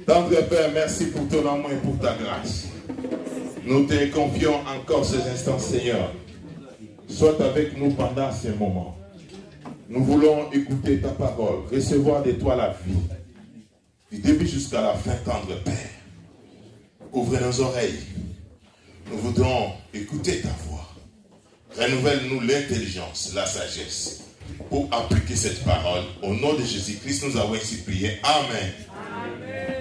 Tendre Père, merci pour ton amour et pour ta grâce. Nous te confions encore ces instants, Seigneur. Sois avec nous pendant ces moments. Nous voulons écouter ta parole, recevoir de toi la vie. Du début jusqu'à la fin, tendre Père. Ouvre nos oreilles. Nous voudrons écouter ta voix. Renouvelle-nous l'intelligence, la sagesse pour appliquer cette parole. Au nom de Jésus-Christ, nous avons ainsi prié. Amen. Amen.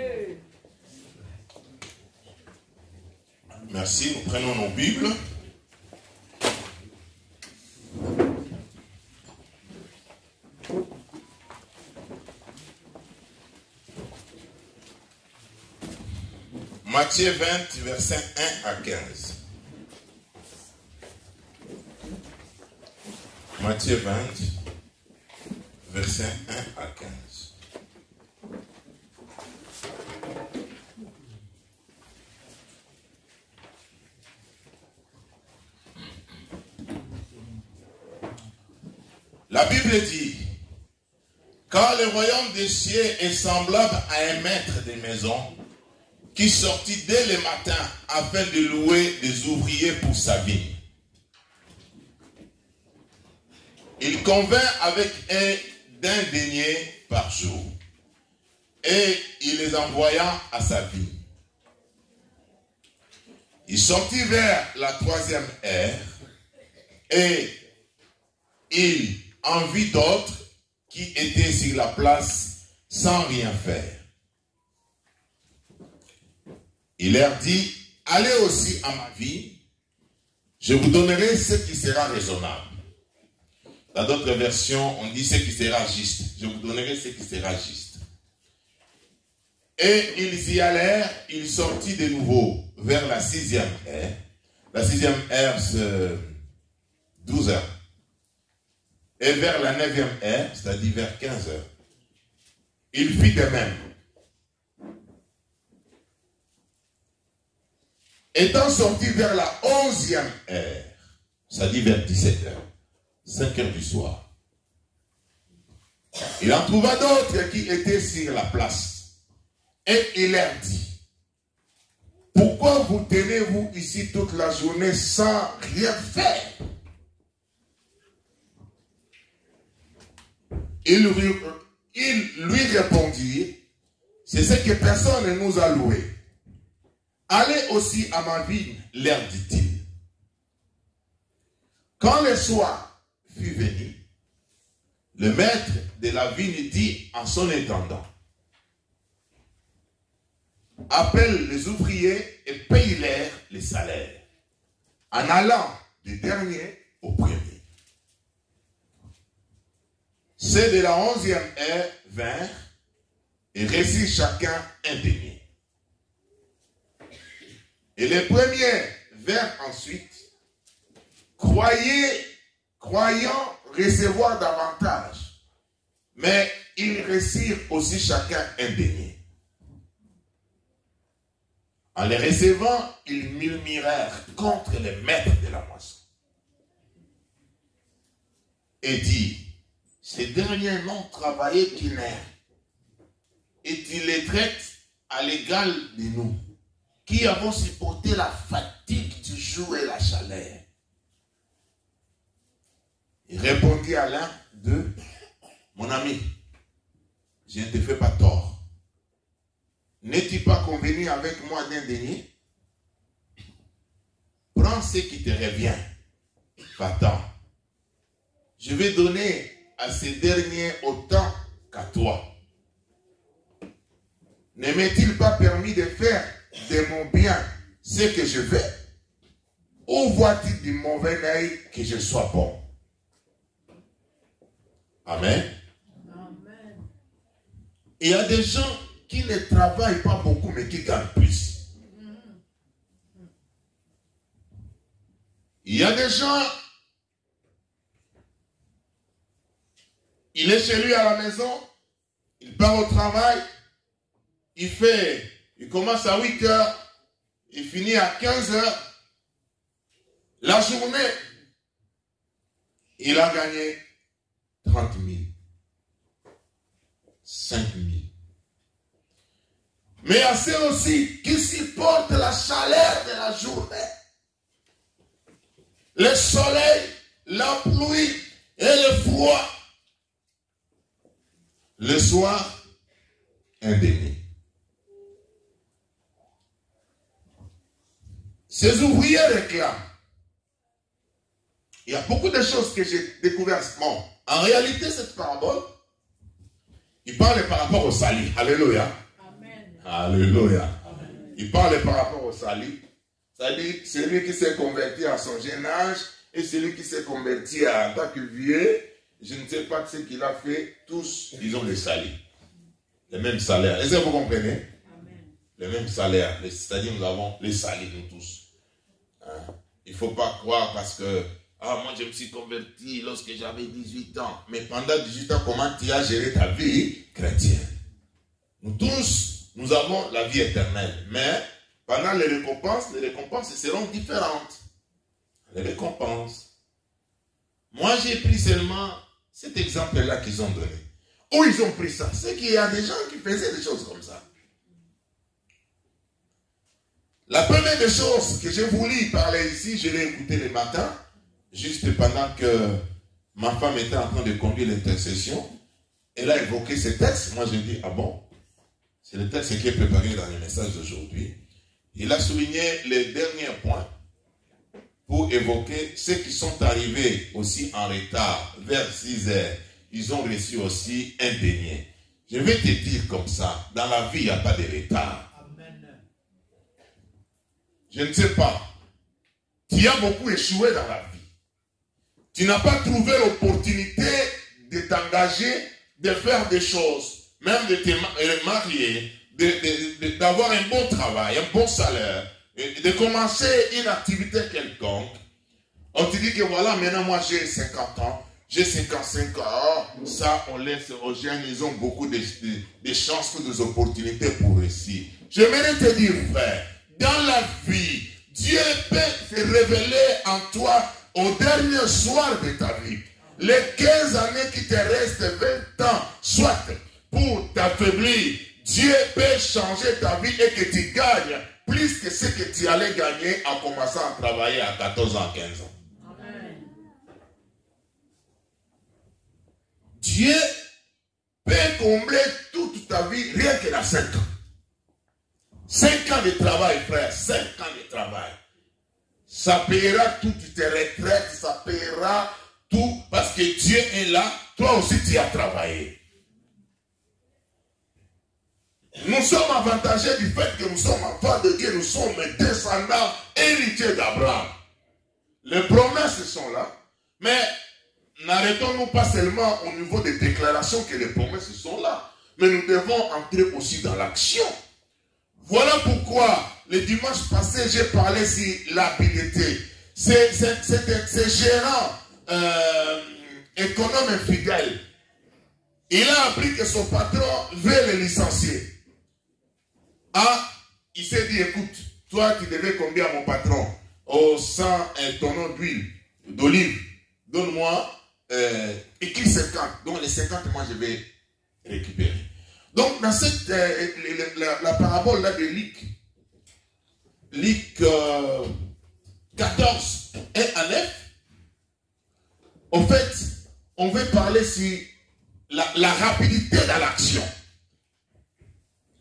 Merci. Nous prenons nos Bibles. Matthieu 20, versets 1 à 15. Matthieu 20, versets 1 à 15. La Bible dit, car le royaume des cieux est semblable à un maître de maison qui sortit dès le matin afin de louer des ouvriers pour sa vigne. Il convint avec d'un denier par jour et il les envoya à sa vigne. Il sortit vers la 3e heure et il en vit d'autres qui étaient sur la place sans rien faire. Il leur dit, allez aussi à ma vie, je vous donnerai ce qui sera raisonnable. Dans d'autres versions, on dit ce qui sera juste. Je vous donnerai ce qui sera juste. Et ils y allèrent, il sortit de nouveau vers la 6e heure. La 6e heure, c'est 12 heures. Et vers la 9e heure, c'est-à-dire vers 15 heures, il fit de même. Étant sorti vers la 11e heure, c'est-à-dire vers 17 heures, 5 heures du soir, il en trouva d'autres qui étaient sur la place. Et il leur dit, pourquoi vous tenez-vous ici toute la journée sans rien faire? Il lui répondit, c'est ce que personne ne nous a loué. Allez aussi à ma vigne, leur dit-il. Quand le soir fut venu, le maître de la vigne dit en son intendant, appelle les ouvriers et paye-leur les salaires, en allant du dernier au premier. Ceux de la 11e heure vinrent et reçurent chacun un denier. Et les premiers vinrent ensuite, croyant recevoir davantage, mais ils reçurent aussi chacun un denier. En les recevant, ils murmurèrent contre le maître de la moisson et dit, ces derniers n'ont travaillé qu'une heure, et il les traite à l'égal de nous, qui avons supporté la fatigue du jour et la chaleur. Il répondit à l'un d'eux, mon ami, je ne te fais pas tort. N'es-tu pas convenu avec moi d'un denier? Prends ce qui te revient. Va-t'en. Je vais donner à ces derniers autant qu'à toi. Ne m'est-il pas permis de faire de mon bien ce que je veux? Ou vois-tu du mauvais œil que je sois bon? Amen. Amen. Il y a des gens qui ne travaillent pas beaucoup mais qui gagnent plus. Il y a des gens, il est chez lui à la maison, il part au travail, il commence à 8 heures, il finit à 15 heures. La journée, il a gagné 30 000, 5 000. Mais il y a ceux aussi qui supportent la chaleur de la journée. Le soleil, la pluie et le froid. Le soir, indemné. Ces ouvriers réclament. Il y a beaucoup de choses que j'ai découvertes. Bon, en réalité, cette parabole, il parle par rapport au salut. Alléluia. Amen. Alléluia. Amen. Il parle par rapport au salut. C'est-à-dire, celui qui s'est converti à son jeune âge et celui qui s'est converti en tant que vieux, je ne sais pas ce qu'il a fait, tous, ils ont le salut. Le même salaire. Est-ce que vous comprenez? Amen. Le même salaire. C'est-à-dire, nous avons le salut, nous tous. Hein? Il ne faut pas croire parce que moi je me suis converti lorsque j'avais 18 ans. Mais pendant 18 ans, comment tu as géré ta vie chrétienne? Nous tous, nous avons la vie éternelle. Mais pendant les récompenses seront différentes. Les récompenses. Moi j'ai pris seulement cet exemple-là qu'ils ont donné. Où ils ont pris ça? C'est qu'il y a des gens qui faisaient des choses comme ça. La première des choses que j'ai voulu parler ici, je l'ai écouté le matin, juste pendant que ma femme était en train de conduire l'intercession. Elle a évoqué ce texte. Moi, j'ai dit, ah bon? C'est le texte qui est préparé dans le message d'aujourd'hui. Il a souligné les derniers points pour évoquer ceux qui sont arrivés aussi en retard, vers 6 heures. Ils ont reçu aussi un denier. Je vais te dire comme ça, dans la vie, il n'y a pas de retard. Je ne sais pas. Tu as beaucoup échoué dans la vie. Tu n'as pas trouvé l'opportunité de t'engager, de faire des choses, même de te marier, d'avoir un bon travail, un bon salaire, de commencer une activité quelconque. On te dit que voilà, maintenant moi j'ai 50 ans, j'ai 55 ans, ça on laisse aux jeunes, ils ont beaucoup de chances, des opportunités pour réussir. J'aimerais te dire, frère, dans la vie, Dieu peut se révéler en toi au dernier soir de ta vie. Les 15 années qui te restent, 20 ans, soit pour t'affaiblir, Dieu peut changer ta vie et que tu gagnes plus que ce que tu allais gagner en commençant à travailler à 14 ans, 15 ans. Amen. Dieu peut combler toute ta vie rien que dans 5 ans. 5 ans de travail, frère, 5 ans de travail. Ça paiera toutes tes retraites, ça paiera tout parce que Dieu est là. Toi aussi, tu as travaillé. Nous sommes avantagés du fait que nous sommes enfants de Dieu, nous sommes descendants, héritiers d'Abraham. Les promesses sont là, mais n'arrêtons-nous pas seulement au niveau des déclarations que les promesses sont là, mais nous devons entrer aussi dans l'action. Voilà pourquoi le dimanche passé, j'ai parlé sur l'habileté. C'est gérant, économe et fidèle. Il a appris que son patron veut le licencier. Ah, il s'est dit, écoute, toi tu devais combien à mon patron? Au 100 tonneaux d'huile, d'olive. Donne-moi, écris 50. Donc les 50, moi je vais récupérer. Donc, dans cette, la parabole là de Luc 14 et à 9, en fait, on veut parler sur la rapidité dans l'action,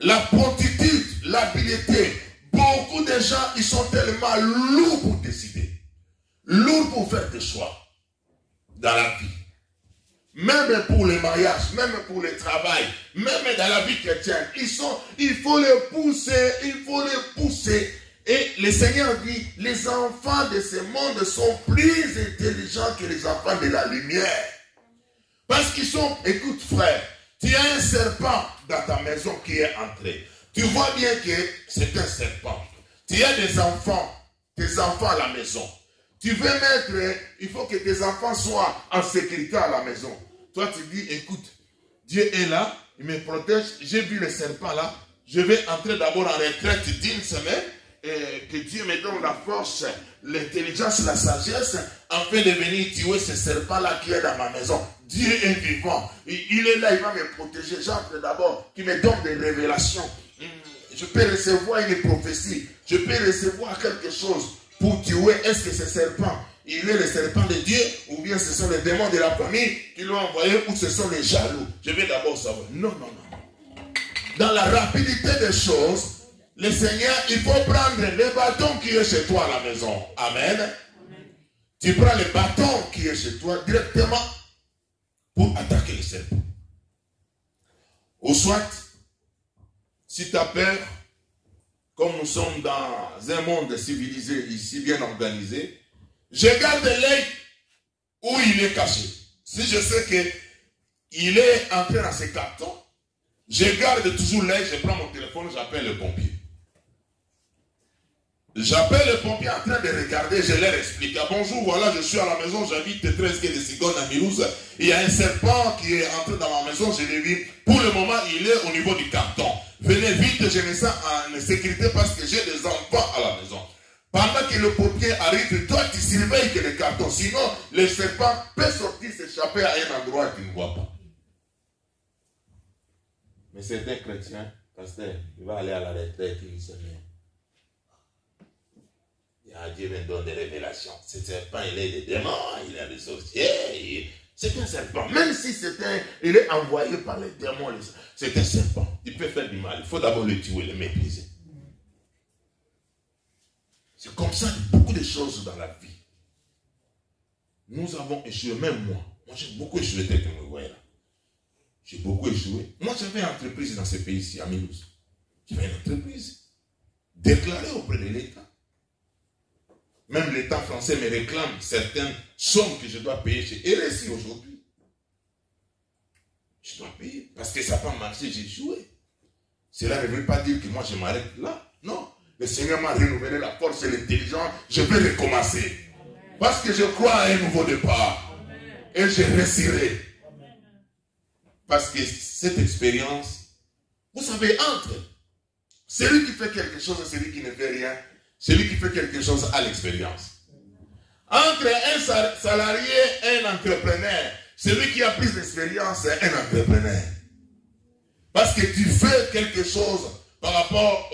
la promptitude, l'habileté. Beaucoup de gens, ils sont tellement lourds pour décider, lourds pour faire des choix dans la vie. Même pour le mariage, même pour le travail, même dans la vie chrétienne, il faut les pousser. Et le Seigneur dit, les enfants de ce monde sont plus intelligents que les enfants de la lumière. Parce qu'ils sont, écoute frère, tu as un serpent dans ta maison qui est entré. Tu vois bien que c'est un serpent. Tu as des enfants, tes enfants à la maison. Tu veux mettre, il faut que tes enfants soient en sécurité à la maison. Toi, tu dis, écoute, Dieu est là, il me protège, j'ai vu le serpent là, je vais entrer d'abord en retraite d'une semaine, et que Dieu me donne la force, l'intelligence, la sagesse, afin de venir tuer ce serpent là qui est dans ma maison. Dieu est vivant, il est là, il va me protéger. J'entre d'abord, qu'il me donne des révélations. je peux recevoir une prophétie, je peux recevoir quelque chose pour tuer. Est-ce que ce serpent, il est le serpent de Dieu, ou bien ce sont les démons de la famille qui l'ont envoyé, ou ce sont les jaloux? Je vais d'abord savoir. Non, non, non. Dans la rapidité des choses, le Seigneur, il faut prendre le bâton qui est chez toi à la maison. Amen. Amen. Tu prends le bâton qui est chez toi directement pour attaquer le serpent. Ou soit, si tu as peur, comme nous sommes dans un monde civilisé ici, bien organisé, je garde l'œil où il est caché. Si je sais qu'il est entré dans ces cartons, je garde toujours l'œil, je prends mon téléphone, j'appelle le pompier. J'appelle le pompier en train de regarder, je leur explique. Ah, bonjour, voilà, je suis à la maison, j'habite 13 quai de Sigone à Milouze. Il y a un serpent qui est entré dans ma maison, je l'ai vu. Pour le moment, il est au niveau du carton. Venez vite, je me sens en sécurité parce que j'ai des enfants à la maison. Pendant que le pompier arrive, toi tu surveilles que le carton. Sinon, le serpent peut sortir, s'échapper à un endroit que tu ne vois pas. Mais c'est un chrétien, pasteur, il va aller à la retraite, il se met. Dieu me donne des révélations. Ce serpent, il est des démons, il a des sorciers. C'est un serpent. Même si il est envoyé par les démons, c'est un serpent. Il peut faire du mal. Il faut d'abord le tuer, le mépriser. C'est comme ça beaucoup de choses dans la vie. Nous avons échoué, même moi. Moi, j'ai beaucoup échoué, tel que vous me voyez là. J'ai beaucoup échoué. Moi, j'avais une entreprise dans ce pays-ci, à Milouze. J'avais une entreprise déclarée auprès de l'État. Même l'État français me réclame certaines sommes que je dois payer chez RSI aujourd'hui. Je dois payer. Parce que ça n'a pas marché, j'ai joué. Cela ne veut pas dire que moi je m'arrête là. Non. Le Seigneur m'a renouvelé la force et l'intelligence. Je vais recommencer. Parce que je crois à un nouveau départ. Et je réussirai. Parce que cette expérience, vous savez, entre celui qui fait quelque chose et celui qui ne fait rien, celui qui fait quelque chose a l'expérience. Entre un salarié et un entrepreneur, celui qui a plus d'expérience est un entrepreneur. Parce que tu fais quelque chose par rapport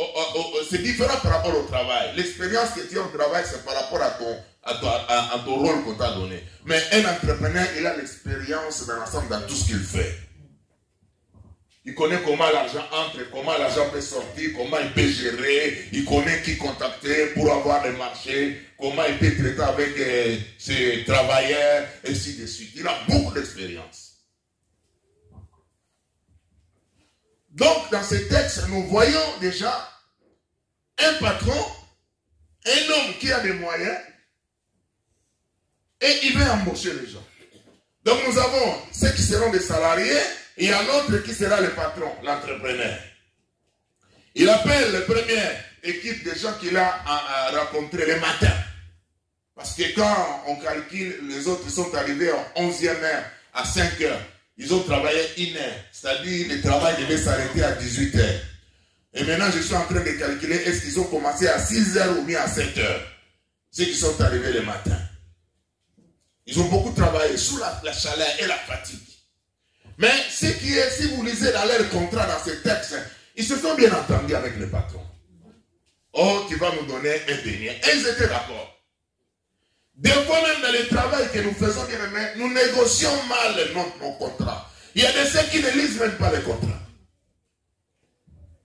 c'est différent par rapport au travail. L'expérience que tu as au travail, c'est par rapport à ton rôle qu'on t'a donné. Mais un entrepreneur, il a l'expérience dans l'ensemble dans tout ce qu'il fait. Il connaît comment l'argent entre, comment l'argent peut sortir, comment il peut gérer, il connaît qui contacter pour avoir le marché, comment il peut traiter avec ses travailleurs, et ainsi de suite. Il a beaucoup d'expérience. Donc, dans ces textes, nous voyons déjà un patron, un homme qui a des moyens, et il veut embaucher les gens. Donc, nous avons ceux qui seront des salariés, et un autre qui sera le patron, l'entrepreneur. Il appelle la première équipe de gens qu'il a rencontrés le matin. Parce que quand on calcule, les autres sont arrivés en 11e heure, à 5 heures. Ils ont travaillé 1 heure. C'est-à-dire le travail devait s'arrêter à 18 heures. Et maintenant, je suis en train de calculer, est-ce qu'ils ont commencé à 6 heures ou bien à 7 heures? Ceux qui sont arrivés le matin. Ils ont beaucoup travaillé sous la chaleur et la fatigue. Mais ce qui est, si vous lisez dans leur contrat, dans ces textes, ils se sont bien entendus avec le patron. Oh, tu vas nous donner un denier. Et ils étaient d'accord. Des fois même dans le travail que nous faisons, nous négocions mal nos contrats. Il y a des gens qui ne lisent même pas les contrats.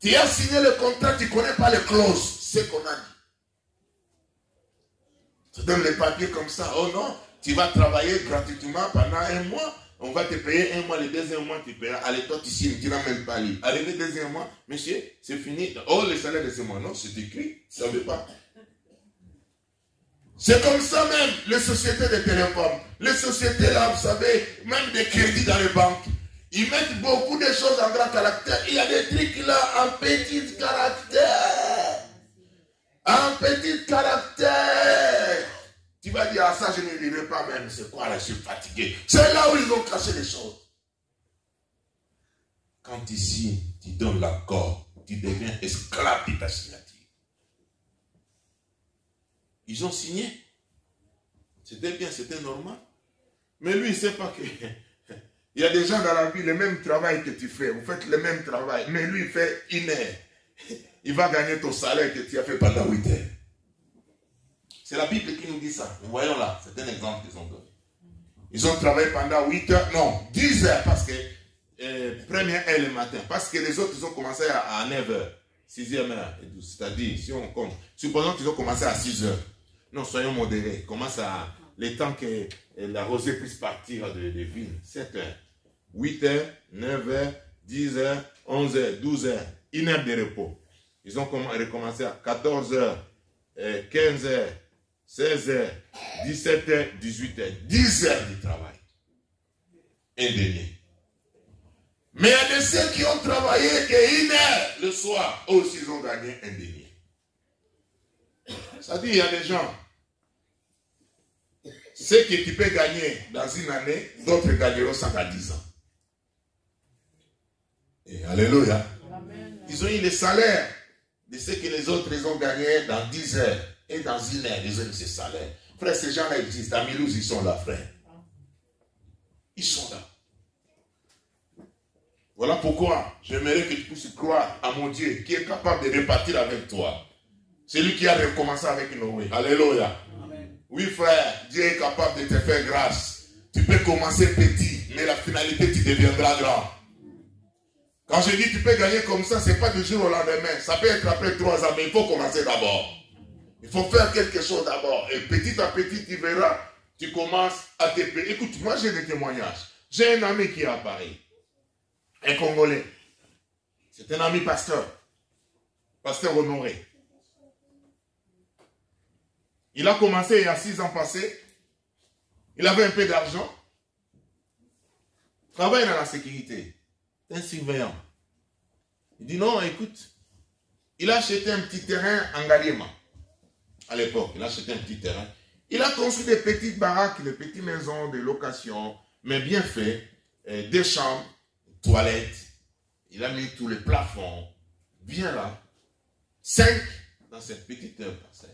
Tu as signé le contrat, tu ne connais pas les clauses, ce qu'on a dit. Tu donnes les papiers comme ça. Oh non, tu vas travailler gratuitement pendant 1 mois. On va te payer 1 mois, le 2e mois, tu paieras. Allez, toi, tu signes, tu n'as même pas lu. Arrivé le 2e mois, monsieur, c'est fini. Oh, le salaire de ce mois, non, c'est écrit, tu ne savais pas. C'est comme ça même, les sociétés de téléphone. Les sociétés là, vous savez, même des crédits dans les banques. Ils mettent beaucoup de choses en grand caractère. Il y a des trucs là en petit caractère. En petit caractère. Tu vas dire, ah ça je ne lirai pas même, c'est quoi là, je suis fatigué. C'est là où ils ont caché les choses. Quand tu signes, tu donnes l'accord, tu deviens esclave de ta signature. Ils ont signé. C'était bien, c'était normal. Mais lui, il ne sait pas que... Il y a des gens dans la vie, le même travail que tu fais, vous faites le même travail, mais lui, il fait 1 heure. il va gagner ton salaire que tu as fait pendant 8 heures. C'est la Bible qui nous dit ça. Nous voyons là, c'est un exemple qu'ils ont donné. Ils ont travaillé pendant 8 heures, non, 10 heures, parce que première heure le matin, parce que les autres, ils ont commencé à 9 heures, 6e heure, c'est-à-dire, si on compte, supposons qu'ils ont commencé à 6 heures. Non, soyons modérés, commence à, le temps que la rosée puisse partir de ville, 7 heures, 8 heures, 9 heures, 10 heures, 11 heures, 12 heures, 1 heure de repos. Ils ont recommencé à 14 heures, 15 heures, 16 heures, 17 heures, 18 heures, 10 heures de travail. Indénié. Mais il y a de ceux qui ont travaillé qu'une heure le soir, eux aussi ils ont gagné indénié. Ça dit, il y a des gens, ce que tu peux gagner dans une année, d'autres gagneront 110 ans. Et alléluia. Amen. Ils ont eu le salaire de ce que les autres ils ont gagné dans 10 heures. Et dans une heure, ils ont eu ce salaire. Frère, ces gens-là existent. À Milouz, ils sont là, frère. Ils sont là. Voilà pourquoi j'aimerais que tu puisses croire à mon Dieu qui est capable de repartir avec toi. C'est lui qui a recommencé avec Noé. Alléluia. Amen. Oui, frère, Dieu est capable de te faire grâce. Tu peux commencer petit, mais la finalité, tu deviendras grand. Quand je dis tu peux gagner comme ça, ce n'est pas du jour au lendemain. Ça peut être après 3 ans, mais il faut commencer d'abord. Il faut faire quelque chose d'abord. Et petit à petit, tu verras, tu commences à te payer. Écoute, moi j'ai des témoignages. J'ai un ami qui est à Paris. Un Congolais. C'est un ami pasteur. Pasteur Honoré. Il a commencé il y a 6 ans passés. Il avait un peu d'argent. Travaille dans la sécurité. Un surveillant. Il dit non, écoute. Il a acheté un petit terrain en Galiema. À l'époque, il a acheté un petit terrain. Il a construit des petites baraques, des petites maisons de location, mais bien fait. Des chambres, toilettes. Il a mis tous les plafonds. Bien là. 5 dans cette petite parcelle.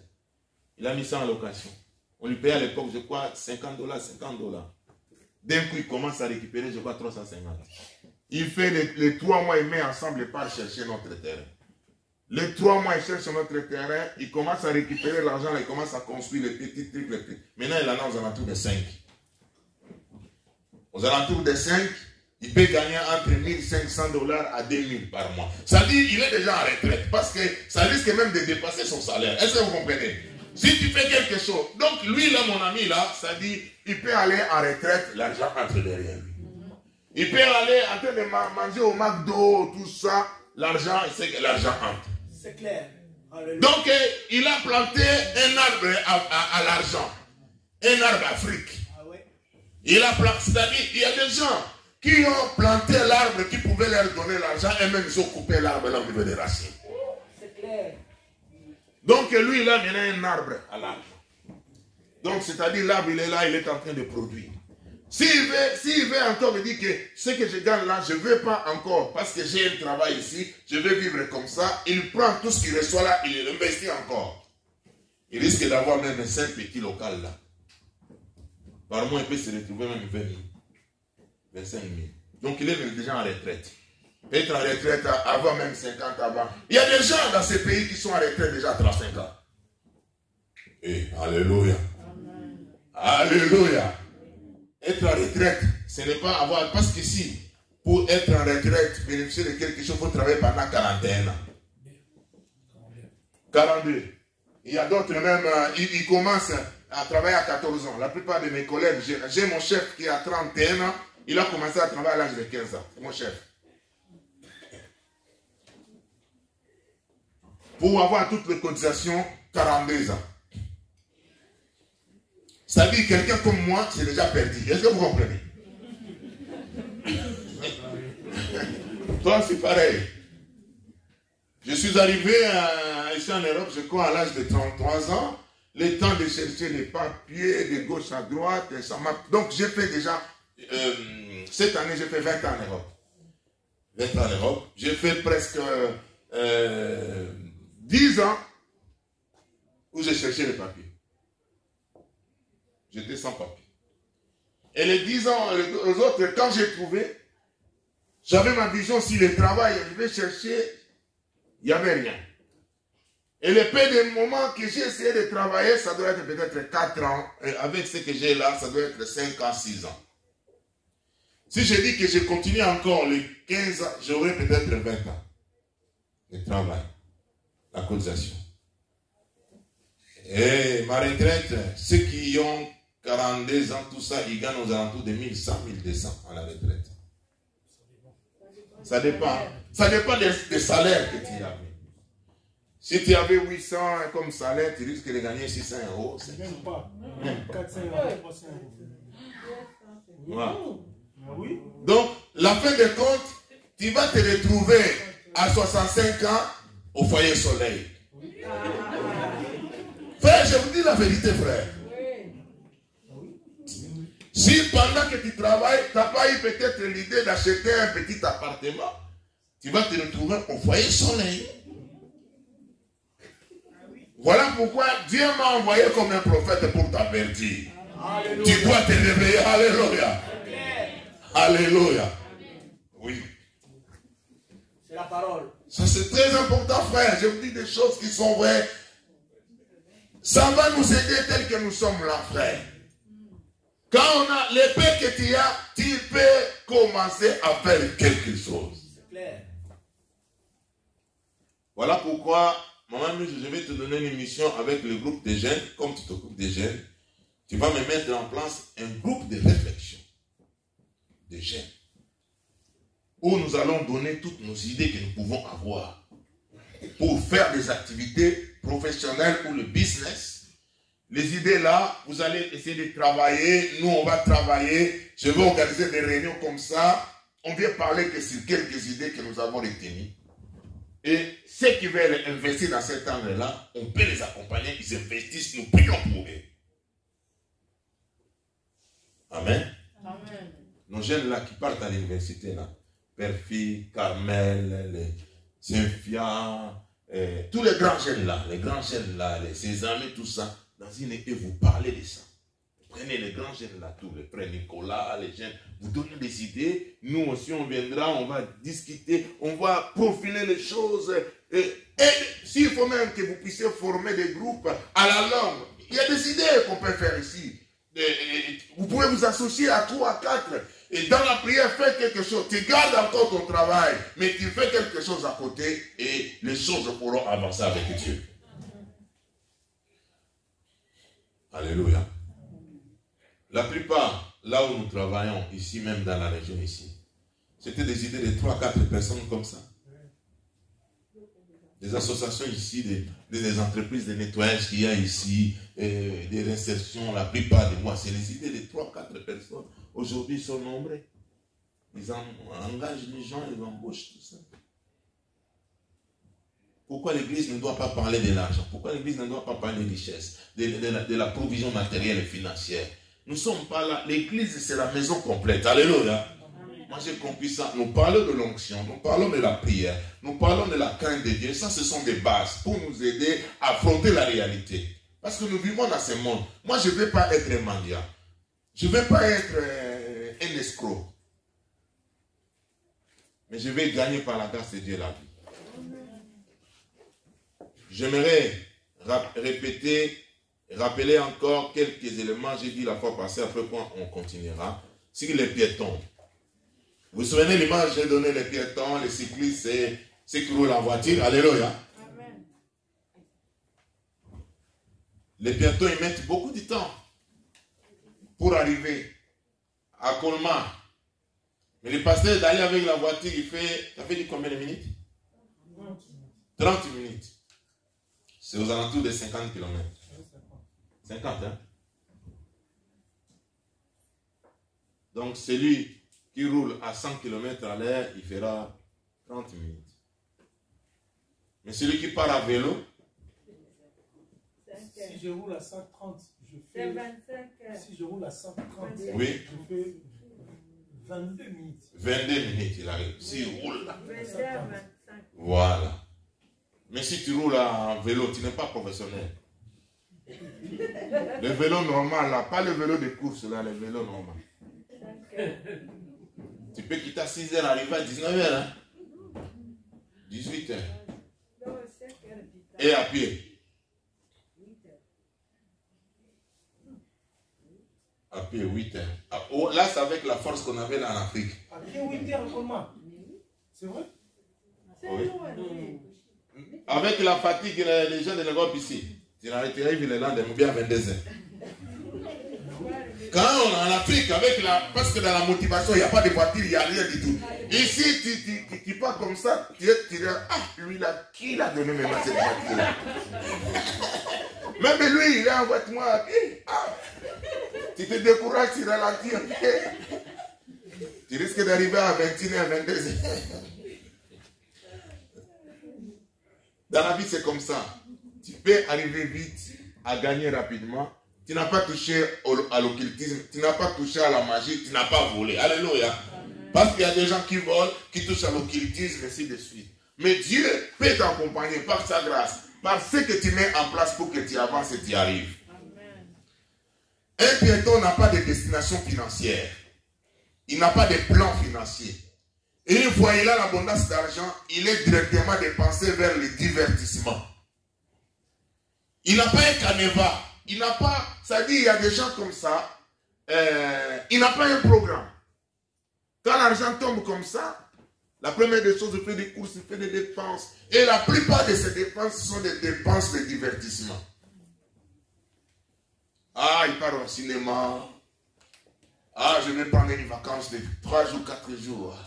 Il a mis ça en location. On lui payait à l'époque, je crois, $50, $50. D'un coup, il commence à récupérer, je crois, 350. Il fait les 3 mois, il met ensemble et part chercher notre terrain. Les 3 mois, il cherche notre terrain, il commence à récupérer l'argent, il commence à construire les petits trucs, les petits. Maintenant, il en a aux alentours de 5. Aux alentours de 5, il peut gagner entre $1 500 à $2 000 par mois. Ça dit, il est déjà en retraite, parce que ça risque même de dépasser son salaire. Est-ce que vous comprenez? Si tu fais quelque chose, donc lui là, mon ami là, ça dit, il peut aller en retraite, l'argent entre derrière lui. Il peut aller en train de manger au McDo, tout ça, l'argent, il sait que l'argent entre. C'est clair. Alléluia. Donc, il a planté un arbre à l'argent. Un arbre Afrique. Ah ouais. Il a planté, c'est-à-dire, il y a des gens qui ont planté l'arbre qui pouvait leur donner l'argent et même ils ont coupé l'arbre là au niveau des racines. C'est clair. Donc, lui, il a mené un arbre à l'arbre. Donc, c'est-à-dire, l'arbre, il est là, il est en train de produire. S'il veut encore me dire que ce que je gagne là, je ne veux pas encore, parce que j'ai un travail ici, je veux vivre comme ça, il prend tout ce qu'il reçoit là, il investit encore. Il risque d'avoir même 5 petits locaux là. Par mois, il peut se retrouver même 20 000, 25 000. Donc, il est déjà en retraite. Être en retraite, avoir même 50 avant. Il y a des gens dans ces pays qui sont en retraite déjà à 35 ans. Et alléluia. Amen. Alléluia. Être en retraite, ce n'est pas avoir... Parce qu'ici, pour être en retraite, bénéficier de quelque chose, il faut travailler pendant 41 ans. 42. Il y a d'autres même, ils commencent à travailler à 14 ans. La plupart de mes collègues, j'ai mon chef qui a 31 ans, il a commencé à travailler à l'âge de 15 ans. C'est mon chef. Pour avoir toutes les cotisations, 42 ans. Ça dit quelqu'un comme moi, c'est déjà perdu. Est-ce que vous comprenez? Toi, c'est pareil. Je suis arrivé ici en Europe, je crois, à l'âge de 33 ans. Le temps de chercher les papiers de gauche à droite. Donc, j'ai fait déjà... cette année, j'ai fait 20 ans en Europe. 20 ans en Europe. J'ai fait presque 10 ans où j'ai cherché les papiers. J'étais sans papier. Et les 10 ans, les autres, quand j'ai trouvé, j'avais ma vision sur le travail. Je vais chercher Il n'y avait rien. Et le peu de moments que j'ai essayé de travailler, ça doit être peut-être 4 ans. Et avec ce que j'ai là, ça doit être 5 ans, 6 ans. Si je dis que je continue encore les 15 ans, j'aurai peut-être 20 ans de travail, la cotisation. Et ma retraite, ceux qui ont 42 ans, tout ça, ils gagnent aux alentours de 1100, 1200 à la retraite. Ça dépend. Ça dépend des salaires que tu as. Si tu avais 800 comme salaire, tu risques de gagner 600 euros. Même pas. 400 euros, 300 euros. Voilà. Oui. Donc, la fin de compte, tu vas te retrouver à 65 ans au foyer soleil. Frère, je vous dis la vérité, frère. Si pendant que tu travailles, tu n'as pas eu peut-être l'idée d'acheter un petit appartement, tu vas te retrouver au foyer soleil. Voilà pourquoi Dieu m'a envoyé comme un prophète pour t'avertir. Tu dois te réveiller. Alléluia. Alléluia. Oui. C'est la parole. Ça c'est très important, frère. Je vous dis des choses qui sont vraies. Ça va nous aider tel que nous sommes là, frère. Quand on a l'épée que tu as, tu peux commencer à faire quelque chose. C'est clair. Voilà pourquoi, maman, je vais te donner une mission avec le groupe des jeunes. Comme tu t'occupes des jeunes, tu vas me mettre en place un groupe de réflexion des jeunes. Où nous allons donner toutes nos idées que nous pouvons avoir pour faire des activités professionnelles ou le business. Les idées là, vous allez essayer de travailler. Nous, on va travailler. Je vais organiser des réunions comme ça. On vient parler que sur quelques idées que nous avons retenues. Et ceux qui veulent investir dans cet angle-là, on peut les accompagner. Ils investissent. Nous prions pour eux. Amen. Amen. Nos jeunes là qui partent à l'université là, Perfi, Carmel, Zynfia, tous les grands jeunes là, ses amis, tout ça. Dans une et vous parlez de ça. Prenez les grands jeunes là, tous les frères Nicolas, les jeunes, vous donnez des idées. Nous aussi, on viendra, on va discuter, on va profiler les choses. Et s'il faut même que vous puissiez former des groupes à la langue, il y a des idées qu'on peut faire ici. Vous pouvez vous associer à 3, à 4. Et dans la prière, fais quelque chose. Tu gardes encore ton travail, mais tu fais quelque chose à côté et les choses pourront avancer avec Dieu. Alléluia. La plupart, là où nous travaillons, ici même dans la région ici, c'était des idées de 3 à 4 personnes comme ça. Des associations ici, des entreprises de nettoyage qu'il y a ici, des réinsertions, la plupart de moi, c'est des idées de 3 à 4 personnes. Aujourd'hui, ils sont nombreux. Ils engagent les gens, ils embauchent tout ça. Pourquoi l'Église ne doit pas parler de l'argent? Pourquoi l'Église ne doit pas parler de richesse, de la provision matérielle et financière? Nous ne sommes pas là. L'Église, c'est la maison complète. Alléluia. Moi, j'ai compris ça. Nous parlons de l'onction, nous parlons de la prière, nous parlons de la crainte de Dieu. Ça, ce sont des bases pour nous aider à affronter la réalité. Parce que nous vivons dans ce monde. Moi, je ne vais pas être un mendiant. Je ne vais pas être un escroc. Mais je vais gagner par la grâce de Dieu la vie. J'aimerais rappeler encore quelques éléments. J'ai dit la fois passée, après quoi on continuera. Sur les piétons. Vous vous souvenez l'image, j'ai donné les piétons, les cyclistes, c'est ceux qui roulent en voiture. Alléluia. Amen. Les piétons, ils mettent beaucoup de temps pour arriver à Colmar. Mais le pasteur d'aller avec la voiture, ça fait combien de minutes? 30 minutes. C'est aux alentours de 50 km. 50, hein? Donc, celui qui roule à 100 km à l'heure, il fera 30 minutes. Mais celui qui part à vélo, si je roule à 130, je fais 25. Si je roule à 130, oui, je fais 22 minutes. 22 minutes, il arrive. S'il roule là. 25. Voilà. Mais si tu roules en vélo, tu n'es pas professionnel. Le vélo normal, là, pas le vélo de course, là, le vélo normal. Tu peux quitter à 6h, arriver à 19h, hein? 18h. Et à pied. À pied, 8 heures. Là, c'est avec la force qu'on avait là en Afrique. À pied, 8 heures, comment? C'est vrai? Oui. Avec la fatigue, les gens de l'Europe ici, tu arrives le lendemain, ou bien à 22 heures. Quand on est en Afrique, parce que dans la motivation, il n'y a pas de voiture, il n'y a rien du tout. Ici, tu pars comme ça, tu dis, ah, lui là, qui l'a donné même à cette voiture-là? Même lui, il a un voiture à pied. Ah, tu te décourages, tu ralentis à pied. Tu risques d'arriver à 21 à 22 heures. Dans la vie, c'est comme ça. Tu peux arriver vite à gagner rapidement. Tu n'as pas touché à l'occultisme, tu n'as pas touché à la magie, tu n'as pas volé. Alléluia. Parce qu'il y a des gens qui volent, qui touchent à l'occultisme, ainsi de suite. Mais Dieu peut t'accompagner par sa grâce, par ce que tu mets en place pour que tu avances et tu y arrives. Un piéton n'a pas de destination financière. Il n'a pas de plan financier. Et une fois il a l'abondance d'argent, il est directement dépensé vers le divertissement. Il n'a pas un canevas. Il n'a pas, ça dit, il y a des gens comme ça, il n'a pas un programme. Quand l'argent tombe comme ça, la première des choses, il fait des courses, il fait des dépenses. Et la plupart de ces dépenses sont des dépenses de divertissement. Ah, il part au cinéma. Ah, je vais prendre une vacance de 3 jours, 4 jours.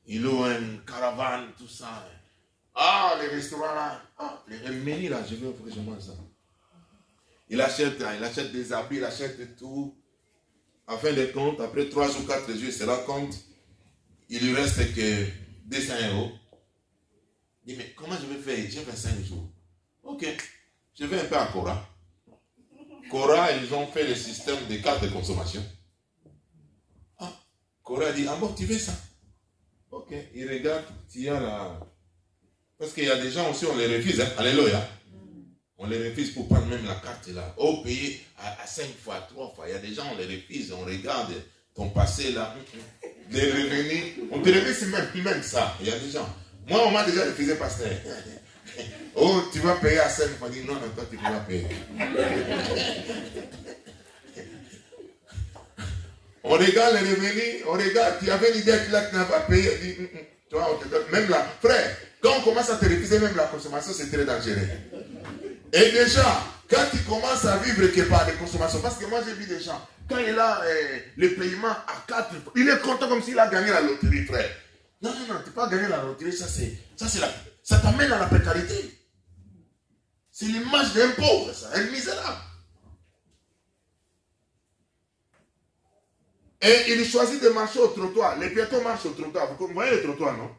Il loue une caravane, tout ça. Ah, les restaurants là. Ah, les menus là, je vais offrir, je mange ça. Il achète des habits, il achète tout. En fin de compte, après 3 ou 4 jours, il se rend compte, il lui reste que 200 €. Il dit, mais comment je vais faire? J'ai 25 jours. Ok, je vais un peu à Cora. Cora, ils ont fait le système de cartes de consommation. Ah, Cora dit, ah bon, tu veux ça? Ok, il regarde, tu as la... Parce qu'il y a des gens aussi, on les refuse, hein? Alléluia. On les refuse pour prendre même la carte là. Au pays, à 5 fois, 3 fois. Il y a des gens, on les refuse, on regarde ton passé là. Les revenus, on te refuse même ça. Il y a des gens. Moi, on m'a déjà refusé, pasteur. Oh, tu vas payer à 5 fois. Je dis non, non, toi, tu ne peux pas payer. On regarde les revenus, on regarde, tu avais une idée que là, tu n'as pas payé. On dit, tu vois, on te donne. Même là, frère, quand on commence à te refuser, même la consommation, c'est très dangereux. Et déjà, quand tu commences à vivre quelque part de consommation, parce que moi j'ai vu des gens, quand il a le paiement à 4 fois, il est content comme s'il a gagné la loterie, frère. Non, non, non, tu n'as pas gagné la loterie, ça t'amène à la précarité. C'est l'image d'un pauvre, ça, un misérable. Et il choisit de marcher au trottoir. Les piétons marchent au trottoir. Vous voyez le trottoir, non?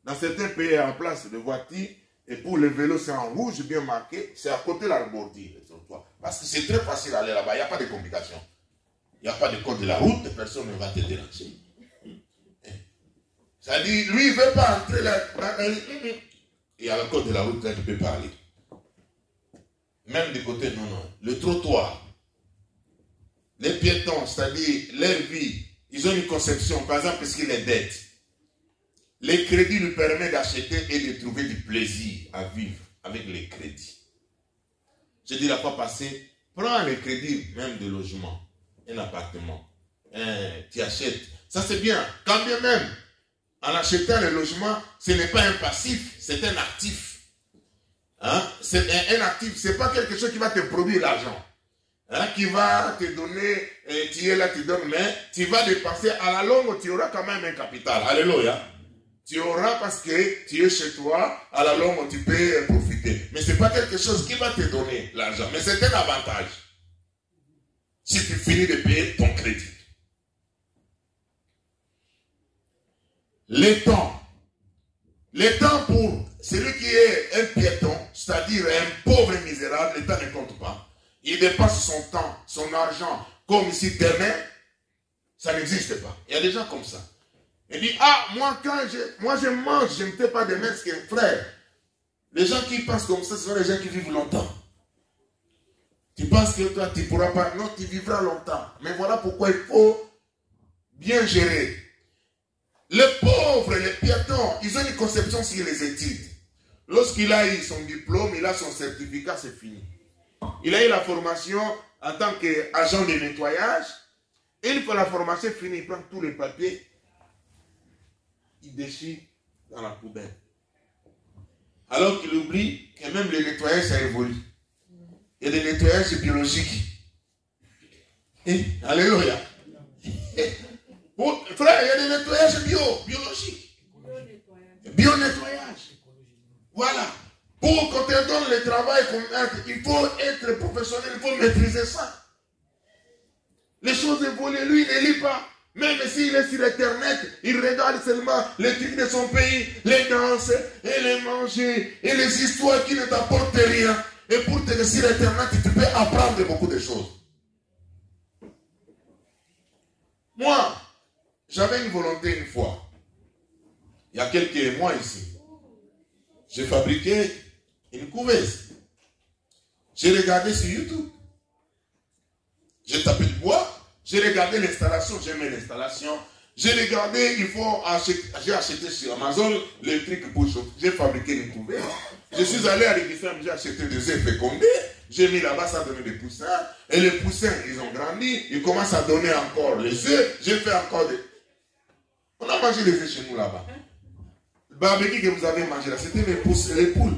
Dans certains pays, en place de voitures, et pour le vélo, c'est en rouge bien marqué, c'est à côté de la bordure, le trottoir. Parce que c'est très facile d'aller là-bas, il n'y a pas de complications. Il n'y a pas de code de la route, personne ne va te déranger. Ça dit, lui, il ne veut pas entrer là. Il y a le code de la route, là, tu ne peux pas aller. Même du côté, non, non. Le trottoir, les piétons, c'est-à-dire leur vie, ils ont une conception, par exemple, parce qu'il est dette. Les crédits lui permettent d'acheter et de trouver du plaisir à vivre avec les crédits. J'ai dit la fois passée, prends les crédits même de logement, un appartement, tu achètes. Ça c'est bien. Quand bien même, en achetant le logement, ce n'est pas un passif, c'est un actif. Hein? C'est un actif, ce n'est pas quelque chose qui va te produire l'argent. Hein? Qui va te donner, tu es là, tu donnes, mais tu vas dépenser à la longue, tu auras quand même un capital. Alléluia. Tu auras parce que tu es chez toi, à la longue tu peux profiter. Mais ce n'est pas quelque chose qui va te donner l'argent. Mais c'est un avantage. Si tu finis de payer ton crédit. Le temps. Le temps pour celui qui est un piéton, c'est-à-dire un pauvre misérable, le temps ne compte pas. Il dépasse son temps, son argent, comme si demain, ça n'existe pas. Il y a des gens comme ça. Il dit, ah, moi je mange, je ne fais pas de messes, frère. Les gens qui pensent comme ça, ce sont les gens qui vivent longtemps. Tu penses que toi, tu ne pourras pas. Non, tu vivras longtemps. Mais voilà pourquoi il faut bien gérer. Les pauvres, les piétons, ils ont une conception sur les études. lorsqu'il a eu son diplôme, il a son certificat, c'est fini. Il a eu la formation en tant qu'agent de nettoyage. Et une fois la formation finie, il prend tous les papiers, il déchire dans la poubelle. Alors qu'il oublie que même le nettoyage, ça évolue. Il y a des nettoyages biologiques. Et, alléluia. Frère, il y a des nettoyages biologiques. Bio-nettoyage. Voilà. Pour qu'on te donne le travail, il faut être professionnel, il faut maîtriser ça. Les choses évoluent, lui, il ne lit pas. Même s'il est sur Internet, il regarde seulement les trucs de son pays, les danses, et les manger, et les histoires qui ne t'apportent rien. Et pour te dire sur Internet, tu peux apprendre beaucoup de choses. Moi, j'avais une volonté une fois. Il y a quelques mois ici. J'ai fabriqué une couveuse. J'ai regardé sur YouTube. J'ai tapé du bois. J'ai regardé l'installation. J'ai mis l'installation. J'ai regardé, j'ai acheté sur Amazon les trucs pour chauffer. J'ai fabriqué une couveuse. Je suis allé à l'église, j'ai acheté des œufs fécondés. J'ai mis là-bas, ça a donné des poussins. Et les poussins, ils ont grandi. Ils commencent à donner encore les œufs. J'ai fait encore des... On a mangé des œufs chez nous là-bas. Le barbecue que vous avez mangé là, c'était les poules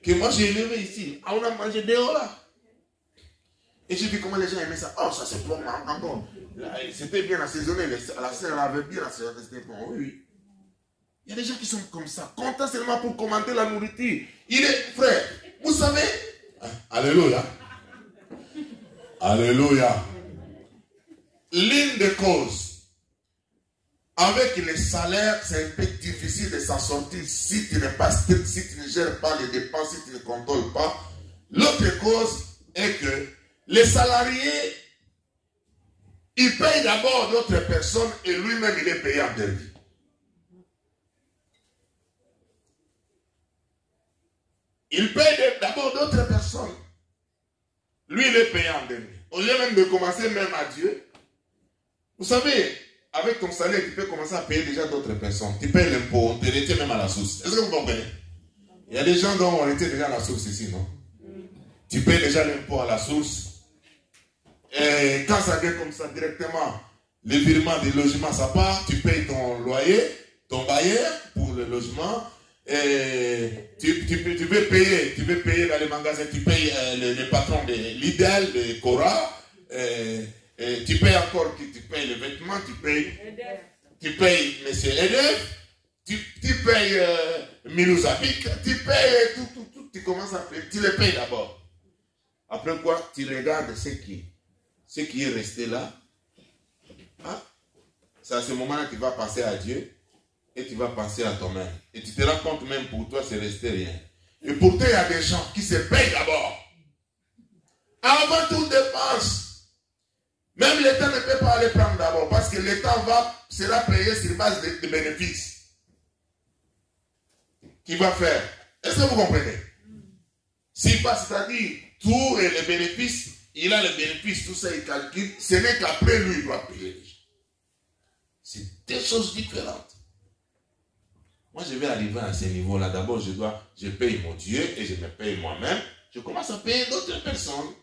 que moi j'ai élevé ici. Ah, on a mangé dehors là. Et j'ai vu comment les gens aimaient ça. Oh, ça c'est bon encore. C'était bien assaisonné. La sœur avait bien assaisonné. C'était bon, oui. Il y a des gens qui sont comme ça, contents seulement pour commenter la nourriture. Il est frère. Vous savez. Alléluia. Alléluia. L'une des causes. Avec les salaires, c'est un peu difficile de s'en sortir si tu n'es pas strict, si tu ne gères pas les dépenses, si tu ne contrôles pas. L'autre cause est que les salariés, ils payent d'abord d'autres personnes et lui-même il est payé en dernier. Il paye d'abord d'autres personnes. Lui, il est payé en dernier. Au lieu même de commencer même à Dieu. Vous savez, avec ton salaire, tu peux commencer à payer déjà d'autres personnes. Tu payes l'impôt, on te retient même à la source. Est-ce que vous comprenez? Il y a des gens dont on retient déjà à la source ici, non? Tu payes déjà l'impôt à la source. Et quand ça vient comme ça directement, le virement des logements, ça part, tu payes ton loyer, ton bailleur pour le logement. Et tu veux payer dans les magasins, tu payes les patrons de Lidl, de Cora. Et tu payes encore, tu payes les vêtements, tu payes M. Edef, tu payes Milouzabik, tu payes tout, tu commences à payer, tu les payes d'abord. Après quoi, tu regardes ce qui est resté là. Ah, c'est à ce moment-là que tu vas passer à Dieu et tu vas passer à toi-même. Et tu te rends compte même pour toi, c'est resté rien. Et pourtant, il y a des gens qui se payent d'abord. Avant toute dépense. Même l'État ne peut pas les prendre d'abord parce que l'État sera payé sur base de bénéfices. Qui va faire? Est-ce que vous comprenez? C'est-à-dire, tout et les bénéfices, il a les bénéfices, tout ça, il calcule. Ce n'est qu'après lui, il doit payer. C'est des choses différentes. Moi, je vais arriver à ce niveau-là. D'abord, je paye mon Dieu et je me paye moi-même. Je commence à payer d'autres personnes.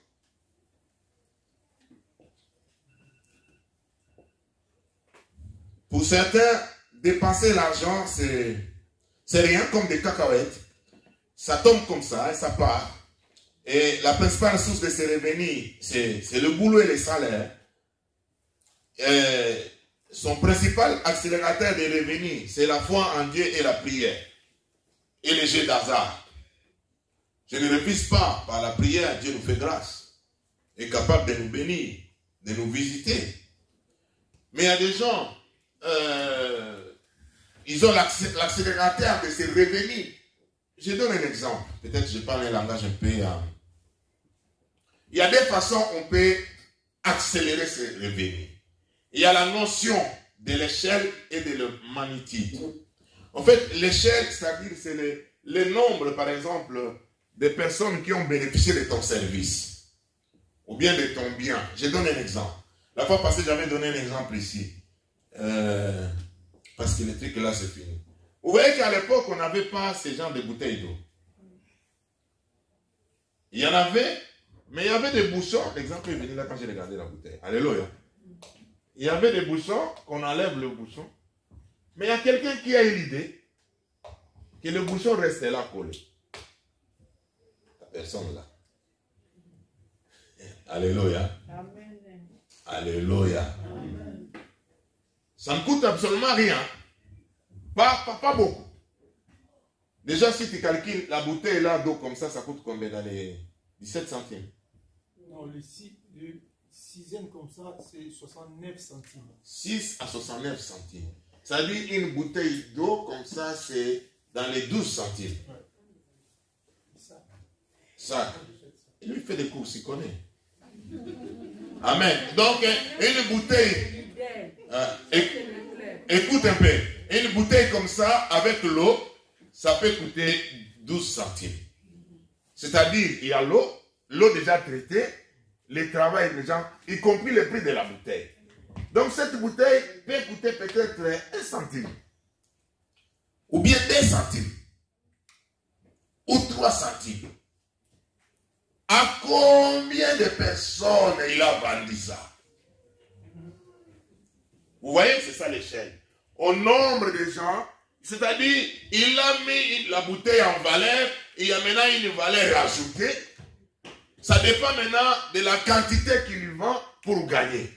Pour certains, dépenser l'argent, c'est rien comme des cacahuètes. Ça tombe comme ça et ça part. Et la principale source de ces revenus, c'est le boulot et les salaires. Son principal accélérateur de revenus, c'est la foi en Dieu et la prière. Et les jeux d'hasard. Je ne refuse pas, par la prière, Dieu nous fait grâce. Il est capable de nous bénir, de nous visiter. Mais il y a des gens, ils ont l'accélérateur de ces revenus. Je donne un exemple. Peut-être que je parle un langage un peu... Il y a des façons on peut accélérer ces revenus. Il y a la notion de l'échelle et de la magnitude. En fait, l'échelle, c'est-à-dire c'est le nombre, par exemple, de personnes qui ont bénéficié de ton service. Ou bien de ton bien. Je donne un exemple. La fois passée, j'avais donné un exemple ici. Parce que le truc là, c'est fini. Vous voyez qu'à l'époque, on n'avait pas ce genre de bouteilles d'eau. Il y en avait, mais il y avait des bouchons. L'exemple est venu là quand j'ai regardé la bouteille. Alléluia. Il y avait des bouchons, qu'on enlève le bouchon. Mais il y a quelqu'un qui a eu l'idée que le bouchon restait là collé. La personne là. Alléluia. Amen. Alléluia. Amen. Ça ne coûte absolument rien. Pas beaucoup. Déjà, si tu calcules la bouteille là d'eau comme ça coûte combien dans les 17 centimes? Non, le sixième comme ça, c'est 69 centimes. 6 à 69 centimes. Ça dit une bouteille d'eau comme ça, c'est dans les 12 centimes. Ouais. Ça. Il lui fait des courses, il connaît. Amen. Donc, une bouteille. Écoute un peu. Une bouteille comme ça, avec l'eau, ça peut coûter 12 centimes. C'est-à-dire, il y a l'eau déjà traitée, le travail déjà, y compris le prix de la bouteille. Donc, cette bouteille peut coûter peut-être 1 centime. Ou bien 2 centimes. Ou 3 centimes. À combien de personnes il a vendu ça? Vous voyez, c'est ça l'échelle. Au nombre de gens, c'est-à-dire, il a mis la bouteille en valeur, il y a maintenant une valeur ajoutée. Ça dépend maintenant de la quantité qu'il vend pour gagner.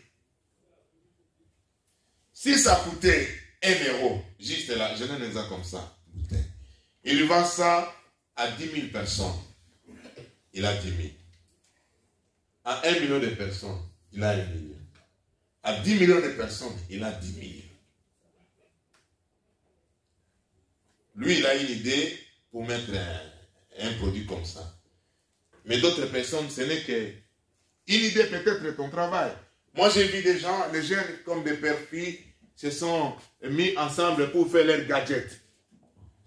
Si ça coûtait 1 euro, juste là, je donne un exemple comme ça, il vend ça à 10 000 personnes. Il a 10 000. À 1 million de personnes, il a 1 million. À 10 millions de personnes, il a 10 millions. Lui, il a une idée pour mettre un produit comme ça. Mais d'autres personnes, ce n'est qu'une idée peut-être de ton travail. Moi, j'ai vu des gens, les jeunes comme des pères-filles, se sont mis ensemble pour faire leurs gadgets.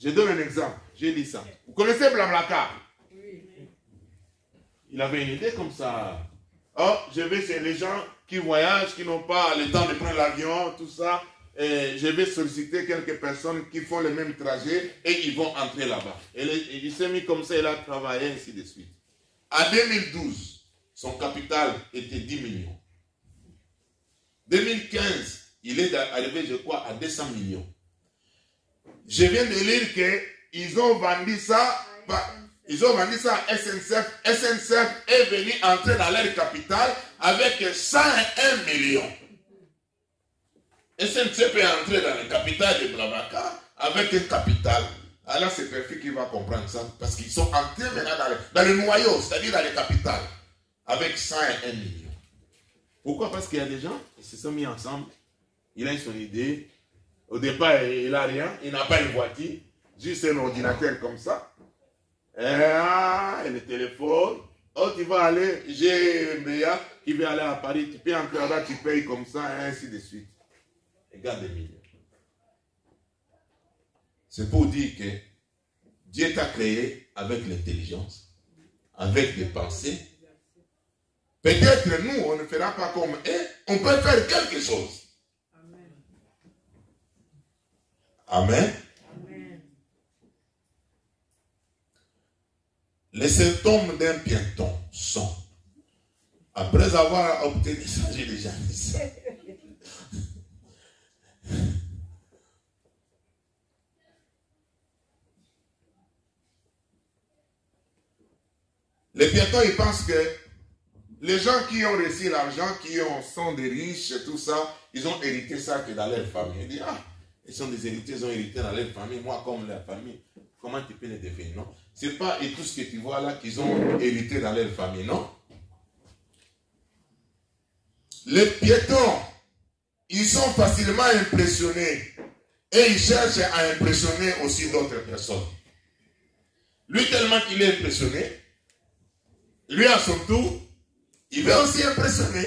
Je donne un exemple. J'ai dit ça. Vous connaissez Blablacar? Oui. Il avait une idée comme ça. Oh, je vais chez les gens qui voyagent, qui n'ont pas le temps de prendre l'avion, tout ça. Et je vais solliciter quelques personnes qui font le même trajet et ils vont entrer là-bas. Et il s'est mis comme ça, il a travaillé, ainsi de suite. En 2012, son capital était 10 millions. 2015, il est arrivé, je crois, à 200 millions. Je viens de lire qu'ils ont vendu ça, ils ont vendu ça à SNCF. SNCF est venu entrer dans leur capital avec 101 millions. SNCF est entré dans le capital de Blablacar avec un capital. Alors c'est Perfit qui va comprendre ça, parce qu'ils sont entrés maintenant dans le noyau, c'est-à-dire dans le capital, avec 101 millions. Pourquoi? Parce qu'il y a des gens, ils se sont mis ensemble, il a son idée, au départ il n'a rien, il n'a pas une voiture, juste un ordinateur comme ça, et le téléphone, oh tu vas aller, j'ai un BA qui veut aller à Paris, tu peux entrer là, tu payes comme ça, et ainsi de suite. Regarde des millions. C'est pour dire que Dieu t'a créé avec l'intelligence, avec des pensées. Peut-être nous, on ne fera pas comme eux, on peut faire quelque chose. Amen. Amen. Les symptômes d'un piéton sont, après avoir obtenu ça, j'ai déjà dit ça. Les piétons, ils pensent que les gens qui ont reçu l'argent, sont des riches, tout ça, ils ont hérité ça que dans leur famille. Ils disent, ah, ils sont des héritiers, ils ont hérité dans leur famille. Moi, comme leur famille, comment tu peux les définir, non? Ce n'est pas et tout ce que tu vois là qu'ils ont hérité dans leur famille, non? Les piétons, ils sont facilement impressionnés. Et ils cherchent à impressionner aussi d'autres personnes. Lui, tellement qu'il est impressionné, lui, à son tour, il veut aussi impressionner.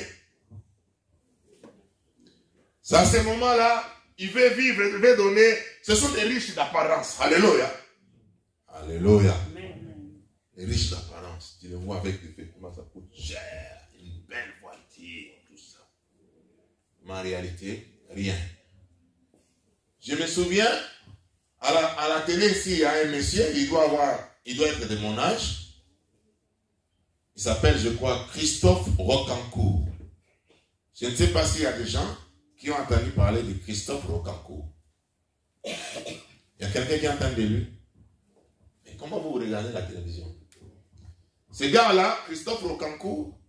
C'est à ce moment-là, il veut vivre, il veut donner. Ce sont des riches d'apparence. Alléluia. Alléluia. Les riches d'apparence. Tu les vois avec des vêtements, ça coûte cher. Une belle voiture, tout ça. Mais en réalité, rien. Je me souviens, à la télé ici, il y a un monsieur, il doit être de mon âge. Il s'appelle, je crois, Christophe Rocancourt. Je ne sais pas s'il y a des gens qui ont entendu parler de Christophe Rocancourt. Il y a quelqu'un qui entend de lui. Mais comment vous regardez la télévision? Ce gars-là, Christophe Rocancourt,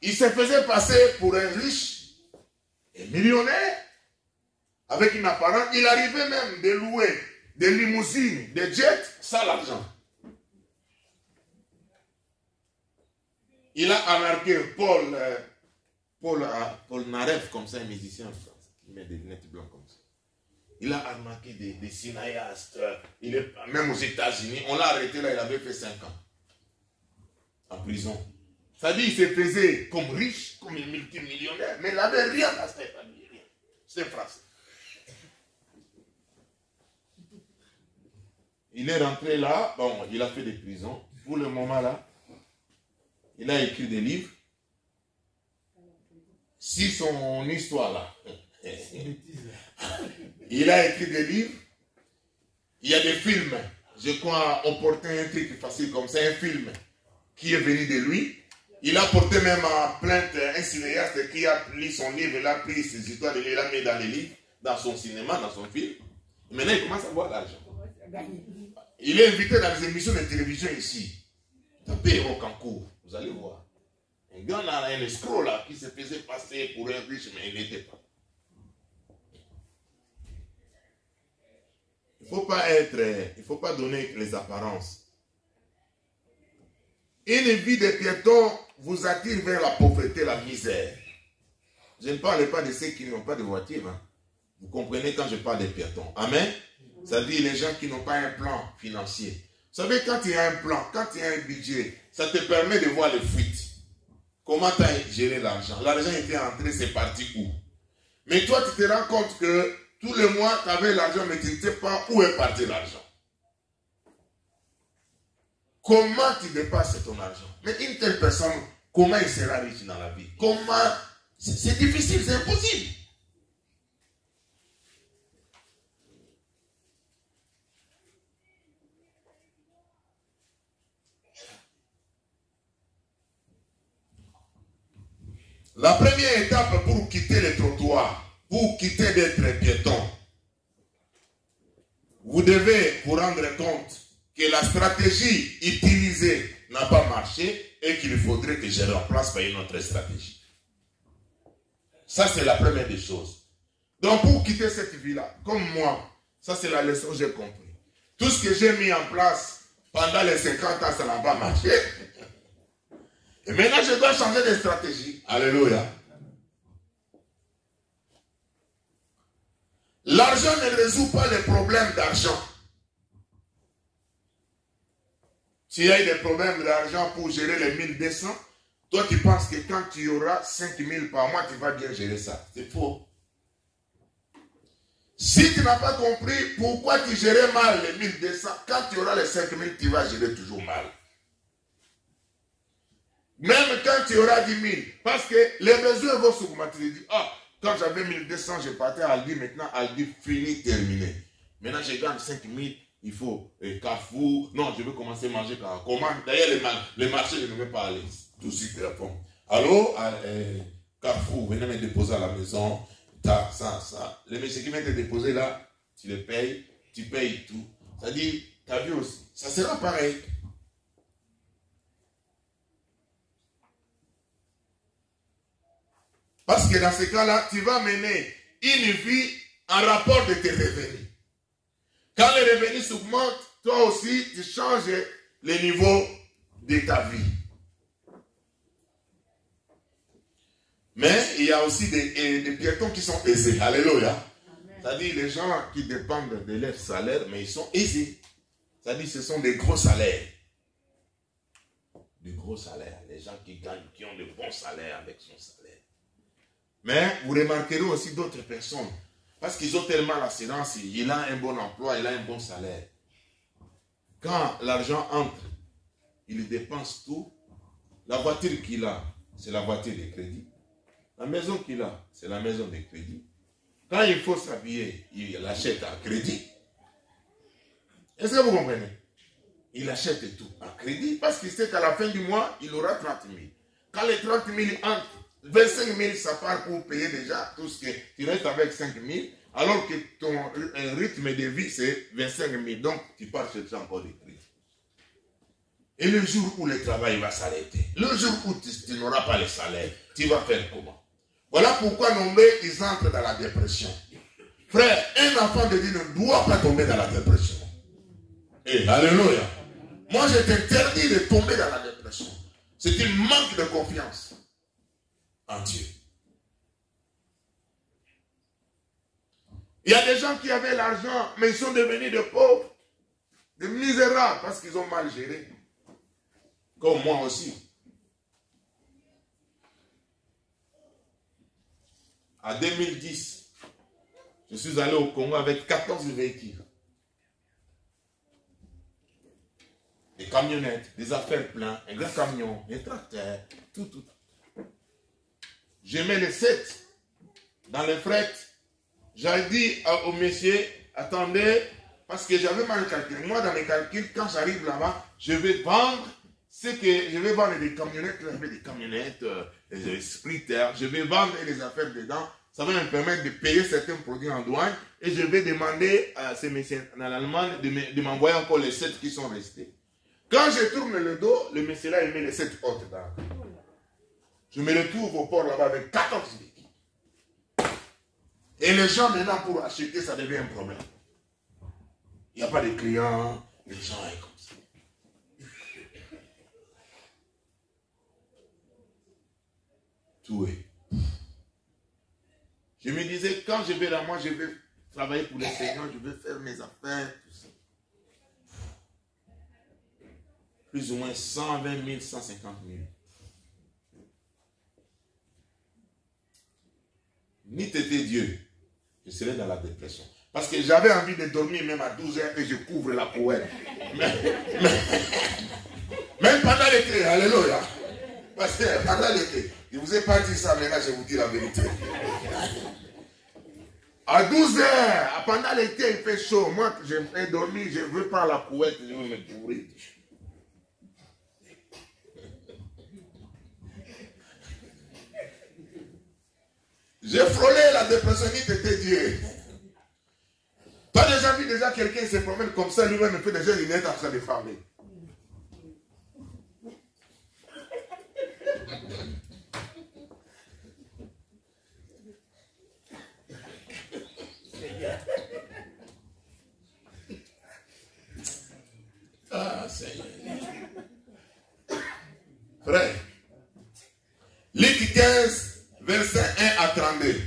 il se faisait passer pour un riche et millionnaire avec une apparence. Il arrivait même de louer des limousines, des jets, sans l'argent. Il a arnaqué Paul Naref, comme ça, un musicien français, qui met des lunettes blanches comme ça. Il a arnaqué des cinéastes. Même aux États-Unis, on l'a arrêté là, il avait fait 5 ans. En prison. Ça dit, il se faisait comme riche, comme un multimillionnaire, mais il n'avait rien à cette famille, rien. C'est français. Il est rentré là, bon, il a fait des prisons. Pour le moment là, il a écrit des livres. Si son histoire là, il a écrit des livres. Il y a des films. Je crois, on portait un truc facile comme ça, un film qui est venu de lui. Il a porté même en plainte un cinéaste qui a lu son livre, il a pris ses histoires, il l'a mis dans les livres, dans son cinéma, dans son film. Maintenant, il commence à avoir l'argent. Il est invité dans les émissions de télévision ici. Tapez Rocancourt, vous allez voir. Un gars là, un escroc là, qui se faisait passer pour un riche, mais il n'était pas. Il ne faut pas donner les apparences. Une vie de piéton vous attire vers la pauvreté, la misère. Je ne parle pas de ceux qui n'ont pas de voiture. Hein. Vous comprenez quand je parle des piétons. Amen. Ça dit les gens qui n'ont pas un plan financier. Vous savez, quand il y a un plan, quand il y a un budget, ça te permet de voir les fuites. Comment tu as géré l'argent? L'argent était entré, c'est parti où? Mais toi, tu te rends compte que tous les mois, tu avais l'argent, mais tu ne sais pas où est parti l'argent. Comment tu dépasses ton argent? Mais une telle personne, comment il sera riche dans la vie? Comment? C'est difficile, c'est impossible. La première étape pour quitter le trottoir, pour quitter d'être piéton, vous devez vous rendre compte que la stratégie utilisée n'a pas marché et qu'il faudrait que je remplace par une autre stratégie. Ça, c'est la première des choses. Donc, pour quitter cette vie-là, comme moi, ça, c'est la leçon que j'ai compris. Tout ce que j'ai mis en place pendant les 50 ans, ça n'a pas marché. Et maintenant, je dois changer de stratégie. Alléluia. L'argent ne résout pas les problèmes d'argent. S'il y a eu des problèmes d'argent pour gérer les 1200, toi tu penses que quand tu auras 5000 par mois, tu vas bien gérer ça. C'est faux. Si tu n'as pas compris pourquoi tu gérais mal les 1200, quand tu auras les 5000, tu vas gérer toujours mal. Même quand tu auras 10 000, parce que les besoins vont s'augmenter. Tu dis, ah, quand j'avais 1200, je partais à Aldi, maintenant Aldi fini, terminé. Maintenant je gagne 5000, il faut Carrefour. Non, je veux commencer à manger Carrefour. Comment? D'ailleurs, les marchés, je ne veux pas aller. Tout de suite répond. Allô, Carrefour, venez me déposer à la maison. Ça. Les messieurs qui viennent te déposer là, tu les payes, tu payes tout. Ça dit, tu as vu aussi, ça sera pareil. Parce que dans ce cas-là, tu vas mener une vie en rapport de tes revenus. Quand les revenus s'augmentent, toi aussi, tu changes le niveau de ta vie. Mais il y a aussi des piétons qui sont aisés. Alléluia. C'est-à-dire les gens qui dépendent de leur salaire, mais ils sont aisés. C'est-à-dire ce sont des gros salaires. Des gros salaires. Les gens qui gagnent, qui ont de bons salaires avec son salaire. Mais vous remarquerez aussi d'autres personnes. Parce qu'ils ont tellement l'assurance, il a un bon emploi, il a un bon salaire. Quand l'argent entre, il dépense tout. La voiture qu'il a, c'est la voiture de crédit. La maison qu'il a, c'est la maison de crédit. Quand il faut s'habiller, il l'achète à crédit. Est-ce que vous comprenez? il achète tout à crédit parce qu'il sait qu'à la fin du mois, il aura 30 000. Quand les 30 000 entrent, 25 000, ça part pour payer déjà tout ce que tu restes avec 5 000, alors que ton rythme de vie, c'est 25 000. Donc, tu pars chercher encore des crédits. Et le jour où le travail va s'arrêter, le jour où tu n'auras pas le salaire, tu vas faire comment? Voilà pourquoi nombreux, ils entrent dans la dépression. Frère, un enfant de Dieu ne doit pas tomber dans la dépression. Et alléluia. Moi, je t'interdis de tomber dans la dépression. C'est un manque de confiance en Dieu. Il y a des gens qui avaient l'argent, mais ils sont devenus de pauvres, de misérables, parce qu'ils ont mal géré. Comme moi aussi. En 2010, je suis allé au Congo avec 14 véhicules. Des camionnettes, des affaires pleines, un grand camion, des tracteurs, tout. Je mets les 7 dans les fret. J'ai dit au monsieur, attendez, parce que j'avais mal calculé. Moi, dans mes calculs, quand j'arrive là-bas, je vais vendre ce que je vais vendre des camionnettes, des splitters, je vais vendre les affaires dedans. Ça va me permettre de payer certains produits en douane et je vais demander à ces messieurs en Allemagne de m'envoyer encore les 7 qui sont restés. Quand je tourne le dos, le monsieur là, il met les 7 autres dans. Je me retrouve au port là-bas avec 14 véhicules. Et les gens maintenant pour acheter, ça devient un problème. Il n'y a pas de clients, les gens sont comme ça. Tout est. Je me disais, quand je vais là, moi, je vais travailler pour les Seigneurs, je vais faire mes affaires, tout ça. Plus ou moins 120 000, 150 000. Ni t'étais Dieu, je serais dans la dépression. Parce que j'avais envie de dormir même à 12 heures et je couvre la couette. Même pendant l'été, alléluia. Parce que pendant l'été, je ne vous ai pas dit ça, mais là je vous dis la vérité. À 12 heures, pendant l'été, il fait chaud. Moi, je vais dormir, je veux prendre la couette, je veux me couvrir. J'ai frôlé la dépression, ni t'étais Dieu. Toi déjà vu déjà quelqu'un se promène comme ça, lui-même il fait déjà une lunettes en train de farmer. Ah, Seigneur. Frère, Luc 15, verset 1 à 32.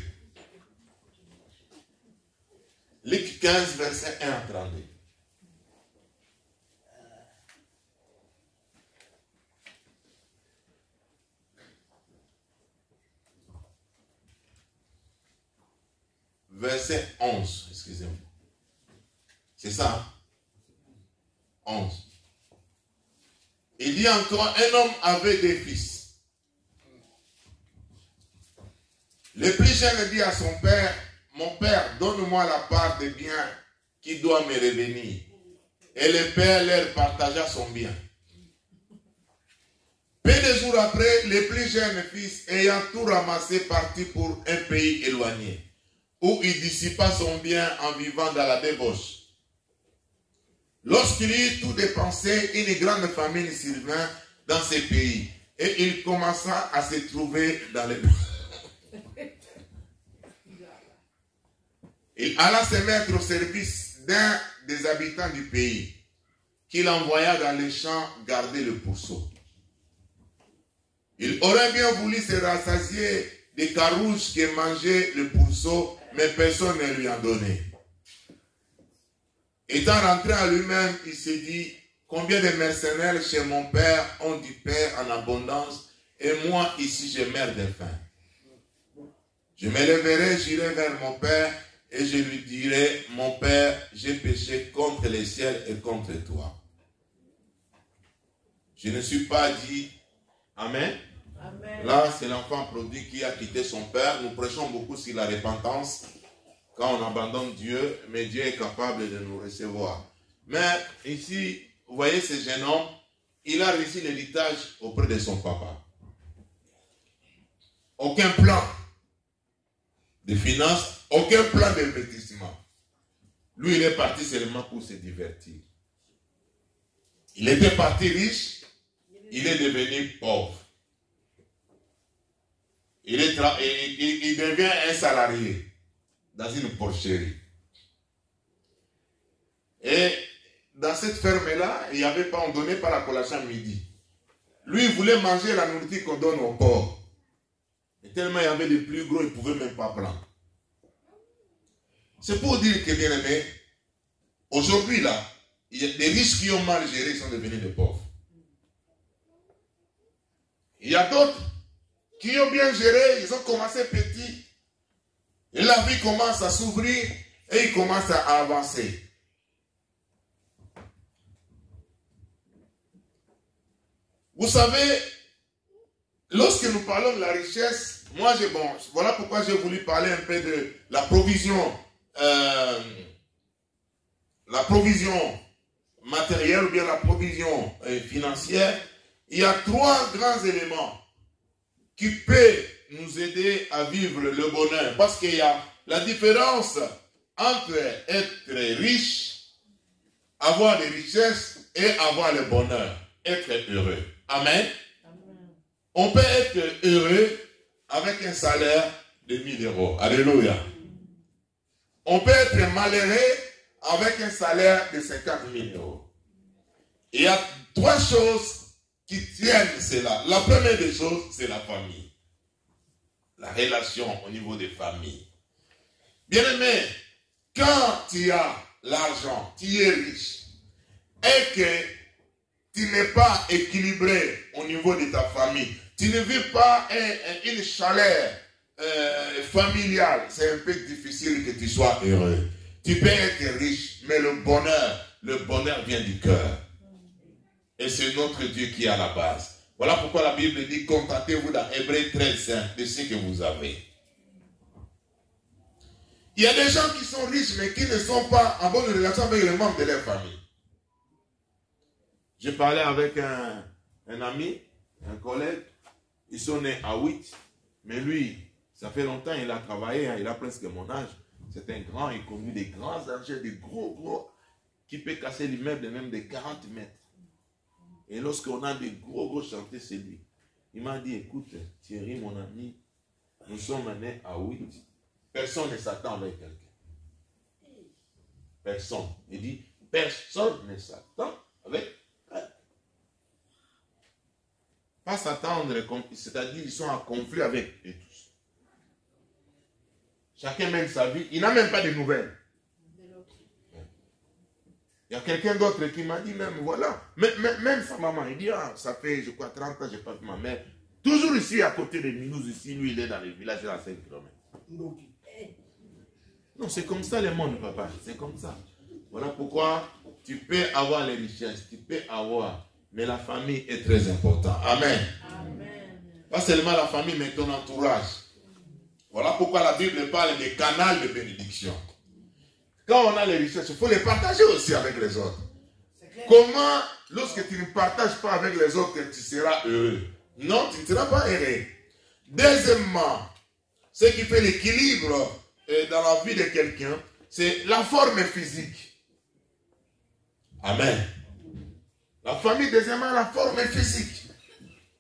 Luc 15, verset 1 à 32. Verset 11, excusez-moi. C'est ça? 11. Il dit encore, un homme avait des fils. Le plus jeune dit à son père, mon père, donne-moi la part des biens qui doit me revenir. Et le père leur partagea son bien. Peu de jours après, le plus jeune fils, ayant tout ramassé, partit pour un pays éloigné, où il dissipa son bien en vivant dans la débauche. Lorsqu'il eut tout dépensé, une grande famine survint dans ce pays, et il commença à se trouver dans les... Il alla se mettre au service d'un des habitants du pays, qu'il envoya dans les champs garder le pourceau. Il aurait bien voulu se rassasier des carouges que mangeait le pourceau, mais personne ne lui en donnait. Étant rentré à lui-même, il s'est dit, combien de mercenaires chez mon père ont du pain en abondance, et moi ici je meurs de faim. Je me lèverai, j'irai vers mon père, et je lui dirai, mon père, j'ai péché contre le ciel et contre toi. Je ne suis pas dit, Amen. Amen. Là, c'est l'enfant prodigue qui a quitté son père. Nous prêchons beaucoup sur la repentance quand on abandonne Dieu, mais Dieu est capable de nous recevoir. Mais ici, vous voyez ce jeune homme, il a reçu l'héritage auprès de son papa. Aucun plan de finances, aucun plan d'investissement. Lui, il est parti seulement pour se divertir. Il était parti riche, il est devenu pauvre. Il devient un salarié dans une porcherie. Et dans cette ferme-là, il n'y avait pas, on ne donnait pas la collation à midi. Lui, il voulait manger la nourriture qu'on donne aux porcs. Et tellement il y avait des plus gros, il ne pouvait même pas prendre. C'est pour dire que, bien aimé, aujourd'hui, là, il y a des riches qui ont mal géré, sont devenus des pauvres. Il y a d'autres qui ont bien géré, ils ont commencé petits. Et la vie commence à s'ouvrir et ils commencent à avancer. Vous savez, lorsque nous parlons de la richesse, voilà pourquoi j'ai voulu parler un peu de la provision matérielle ou bien la provision financière. Il y a 3 grands éléments qui peuvent nous aider à vivre le bonheur. Parce qu'il y a la différence entre être riche, avoir des richesses et avoir le bonheur, être heureux. Amen. On peut être heureux avec un salaire de 1000 euros. Alléluia. On peut être malheureux avec un salaire de 50 000 euros. Il y a 3 choses qui tiennent cela. La première des choses, c'est la famille. La relation au niveau des familles. Bien-aimé, quand tu as l'argent, tu es riche, et que tu n'es pas équilibré au niveau de ta famille, tu ne vis pas une chaleur familiale, c'est un peu difficile que tu sois heureux. Tu peux être riche, mais le bonheur vient du cœur. Et c'est notre Dieu qui est à la base. Voilà pourquoi la Bible dit, contentez-vous dans Hébreux 13 de ce que vous avez. Il y a des gens qui sont riches, mais qui ne sont pas en bonne relation avec les membres de leur famille. J'ai parlé avec un ami, un collègue. Ils sont nés à 8. Mais lui, ça fait longtemps, il a travaillé, il a presque mon âge. C'est un grand, il conduit des grands engins, des gros, qui peut casser l'immeuble de même de 40 mètres. Et lorsqu'on a des gros chantiers, c'est lui. Il m'a dit, écoute, Thierry, mon ami, nous sommes nés à 8. Personne ne s'attend avec quelqu'un. Personne. Il dit, personne ne s'attend avec quelqu'un. Pas s'attendre, c'est-à-dire ils sont en conflit avec eux tous. Chacun mène sa vie, il n'a même pas de nouvelles. Il y a quelqu'un d'autre qui m'a dit, même voilà, même sa maman, il dit, ah, ça fait, je crois, 30 ans, je n'ai pas vu ma mère. Toujours ici, à côté de Minous, ici, lui, il est dans le village, à 5 km. Non, c'est comme ça le monde, papa, c'est comme ça. Voilà pourquoi tu peux avoir les richesses, tu peux avoir, mais la famille est très importante. Amen. Amen. Pas seulement la famille, mais ton entourage. Voilà pourquoi la Bible parle des canaux de bénédiction. Quand on a les richesses, il faut les partager aussi avec les autres. Comment, lorsque tu ne partages pas avec les autres, tu seras heureux? Non, tu ne seras pas heureux. Deuxièmement, ce qui fait l'équilibre dans la vie de quelqu'un, c'est la forme physique. Amen. La famille, deuxièmement, la forme physique.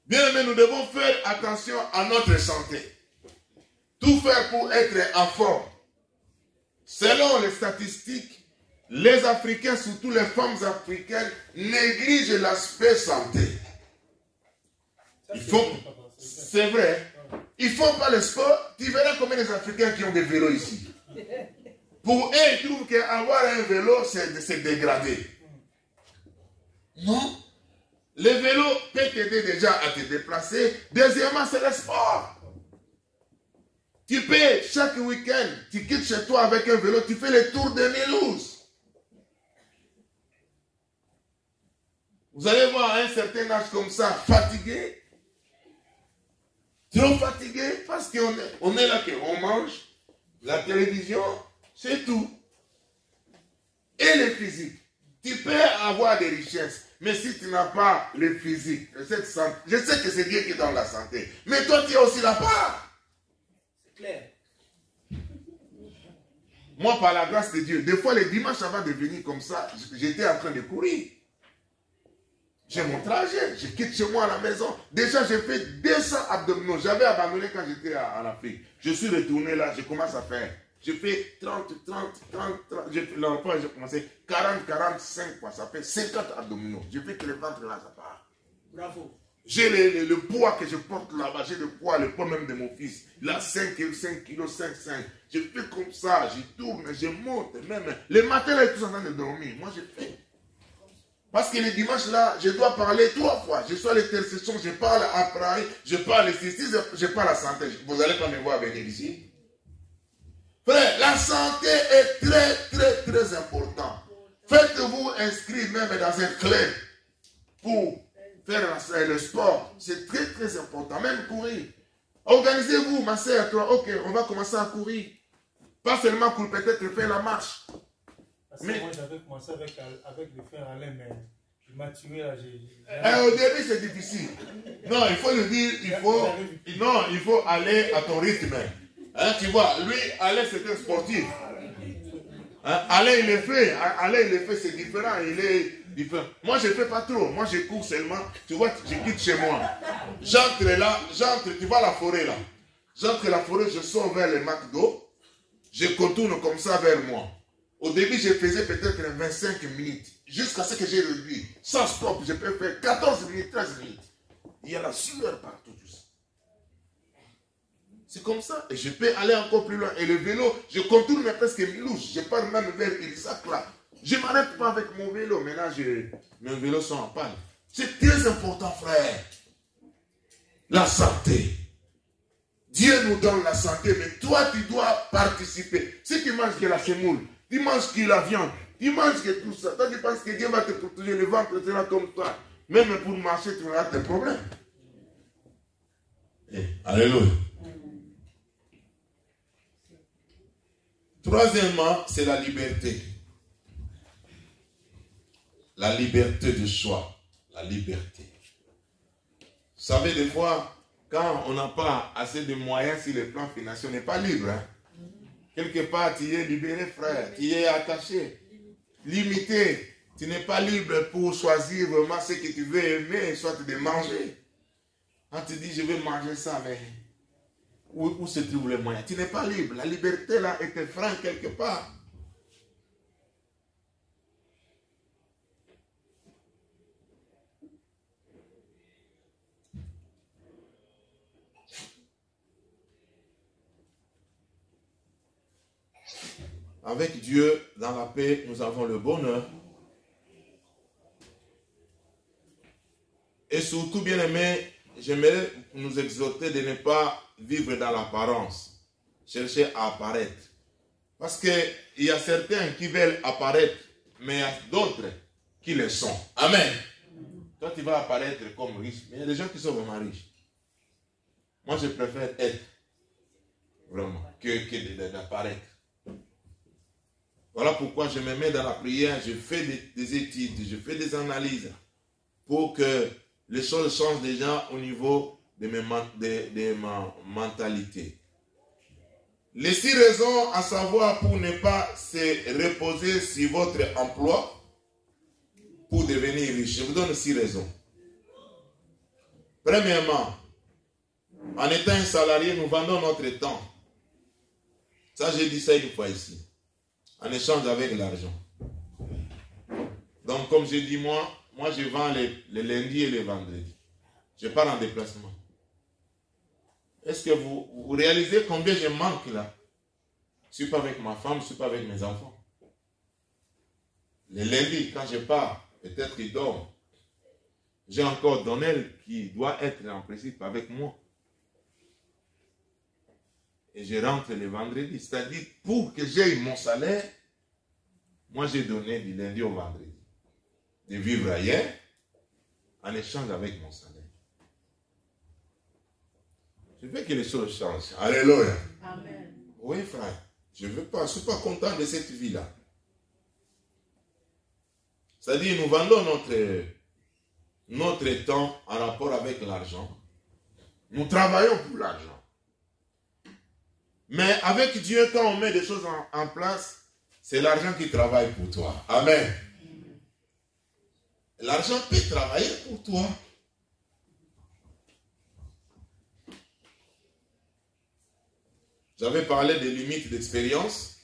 Bien aimé, nous devons faire attention à notre santé. Tout faire pour être en forme. Selon les statistiques, les Africains, surtout les femmes africaines, négligent l'aspect santé. C'est vrai. Ils ne font pas le sport. Tu verras combien les Africains qui ont des vélos ici. Pour eux, ils trouvent qu'avoir un vélo, c'est se dégrader. Non. Le vélo peut t'aider déjà à te déplacer. Deuxièmement, c'est le sport. Tu peux, chaque week-end, tu quittes chez toi avec un vélo, tu fais le tour de Mulhouse. Vous allez voir à un certain âge comme ça, fatigué. Trop fatigué parce qu'on est là, on mange, la télévision, c'est tout. Et le physique. Tu peux avoir des richesses, mais si tu n'as pas le physique, cette santé, je sais que c'est Dieu qui donne la santé, mais toi tu as aussi la part. C'est clair. Moi, par la grâce de Dieu, des fois, les dimanches avant de venir comme ça, j'étais en train de courir. J'ai mon trajet, je quitte chez moi à la maison. Déjà, j'ai fait 200 abdominaux. J'avais abandonné quand j'étais en Afrique. Je suis retourné là, je commence à faire. J'ai fait 30. L'enfant, j'ai commencé 40, 45 fois. Ça fait 50 abdominaux. J'ai fait que le ventre là, ça part. Bravo. J'ai le poids que je porte là-bas, j'ai le poids même de mon fils. Il a 5 kg, 5. Je fais comme ça, je tourne, je monte, même. Le matin, là, ils sont en train de dormir. Moi, je fais. Parce que les dimanches, là, je dois parler 3 fois. Je suis à l'intercession, je parle à Praille, je parle ici, je parle à santé. Vous n'allez pas me voir venir ici. Frère, la santé est très, très, très importante. Faites-vous inscrire même dans un club pour faire le sport. C'est très, très important. Même courir. Organisez-vous, ma soeur, toi. Ok, on va commencer à courir. Pas seulement pour peut-être faire la marche. Parce que moi, j'avais commencé avec le frère Alain, mais je m'ai tué là. Au début, c'est difficile. Non, il faut le dire, il faut aller à ton rythme. Hein, tu vois, lui, Alain, c'est un sportif. Hein, Alain, il est fait, c'est différent. Il est différent. Moi, je ne fais pas trop. Moi, je cours seulement. Tu vois, je quitte chez moi. J'entre là, tu vois la forêt là. J'entre la forêt, je sors vers le McDo. Je contourne comme ça vers moi. Au début, je faisais peut-être 25 minutes. Jusqu'à ce que j'ai réduit. Sans stop, je peux faire 14 minutes, 13 minutes. Il y a la sueur partout. C'est comme ça. Et je peux aller encore plus loin. Et le vélo, je contourne presque Milouche. Je pars même vers Irisac là. Je ne m'arrête pas avec mon vélo. Maintenant, mes vélos sont en panne. C'est très important, frère. La santé. Dieu nous donne la santé, mais toi, tu dois participer. Si tu manges que la semoule, tu manges que la viande, tu manges que tout ça. Toi, tu penses que Dieu va te protéger, le ventre sera comme toi. Même pour marcher, tu auras des problèmes. Alléluia. Troisièmement, c'est la liberté. La liberté de choix. La liberté. Vous savez, des fois, quand on n'a pas assez de moyens sur le plan financier, on n'est pas libre. Hein? Quelque part, tu es libéré, frère. Tu es attaché. Limité. Tu n'es pas libre pour choisir vraiment ce que tu veux aimer, soit de manger. Quand tu dis, je vais manger ça, mais où se trouvent les moyens? Tu n'es pas libre. La liberté, là, est un frein quelque part. Avec Dieu, dans la paix, nous avons le bonheur. Et surtout, bien aimé, j'aimerais nous exhorter de ne pas vivre dans l'apparence, chercher à apparaître. Parce qu'il y a certains qui veulent apparaître, mais il y a d'autres qui le sont. Amen. Toi, tu vas apparaître comme riche, mais il y a des gens qui sont vraiment riches. Moi, je préfère être, vraiment, que d'apparaître. Voilà pourquoi je me mets dans la prière, je fais des études, je fais des analyses pour que les choses changent déjà au niveau de ma mentalité. Les 6 raisons à savoir pour ne pas se reposer sur votre emploi pour devenir riche. Je vous donne 6 raisons. Premièrement, en étant un salarié, nous vendons notre temps. Ça, j'ai dit ça une fois ici. En échange avec l'argent. Donc, comme je dis, moi je vends les lundis et les vendredis. Je pars en déplacement. Est-ce que vous réalisez combien je manque là? Je ne suis pas avec ma femme, je ne suis pas avec mes enfants. Les lundis, quand je pars, peut-être ils dorment. J'ai encore Donnel qui doit être en principe avec moi. Et je rentre le vendredi. C'est-à-dire, pour que j'aie mon salaire, moi j'ai donné du lundi au vendredi. De vivre ailleurs, en échange avec mon salaire. Je veux que les choses changent. Alléluia. Amen. Oui, frère. Je ne suis pas content de cette vie-là. C'est-à-dire, nous vendons notre temps en rapport avec l'argent. Nous travaillons pour l'argent. Mais avec Dieu, quand on met des choses en place, c'est l'argent qui travaille pour toi. Amen. L'argent peut travailler pour toi. J'avais parlé des limites d'expérience.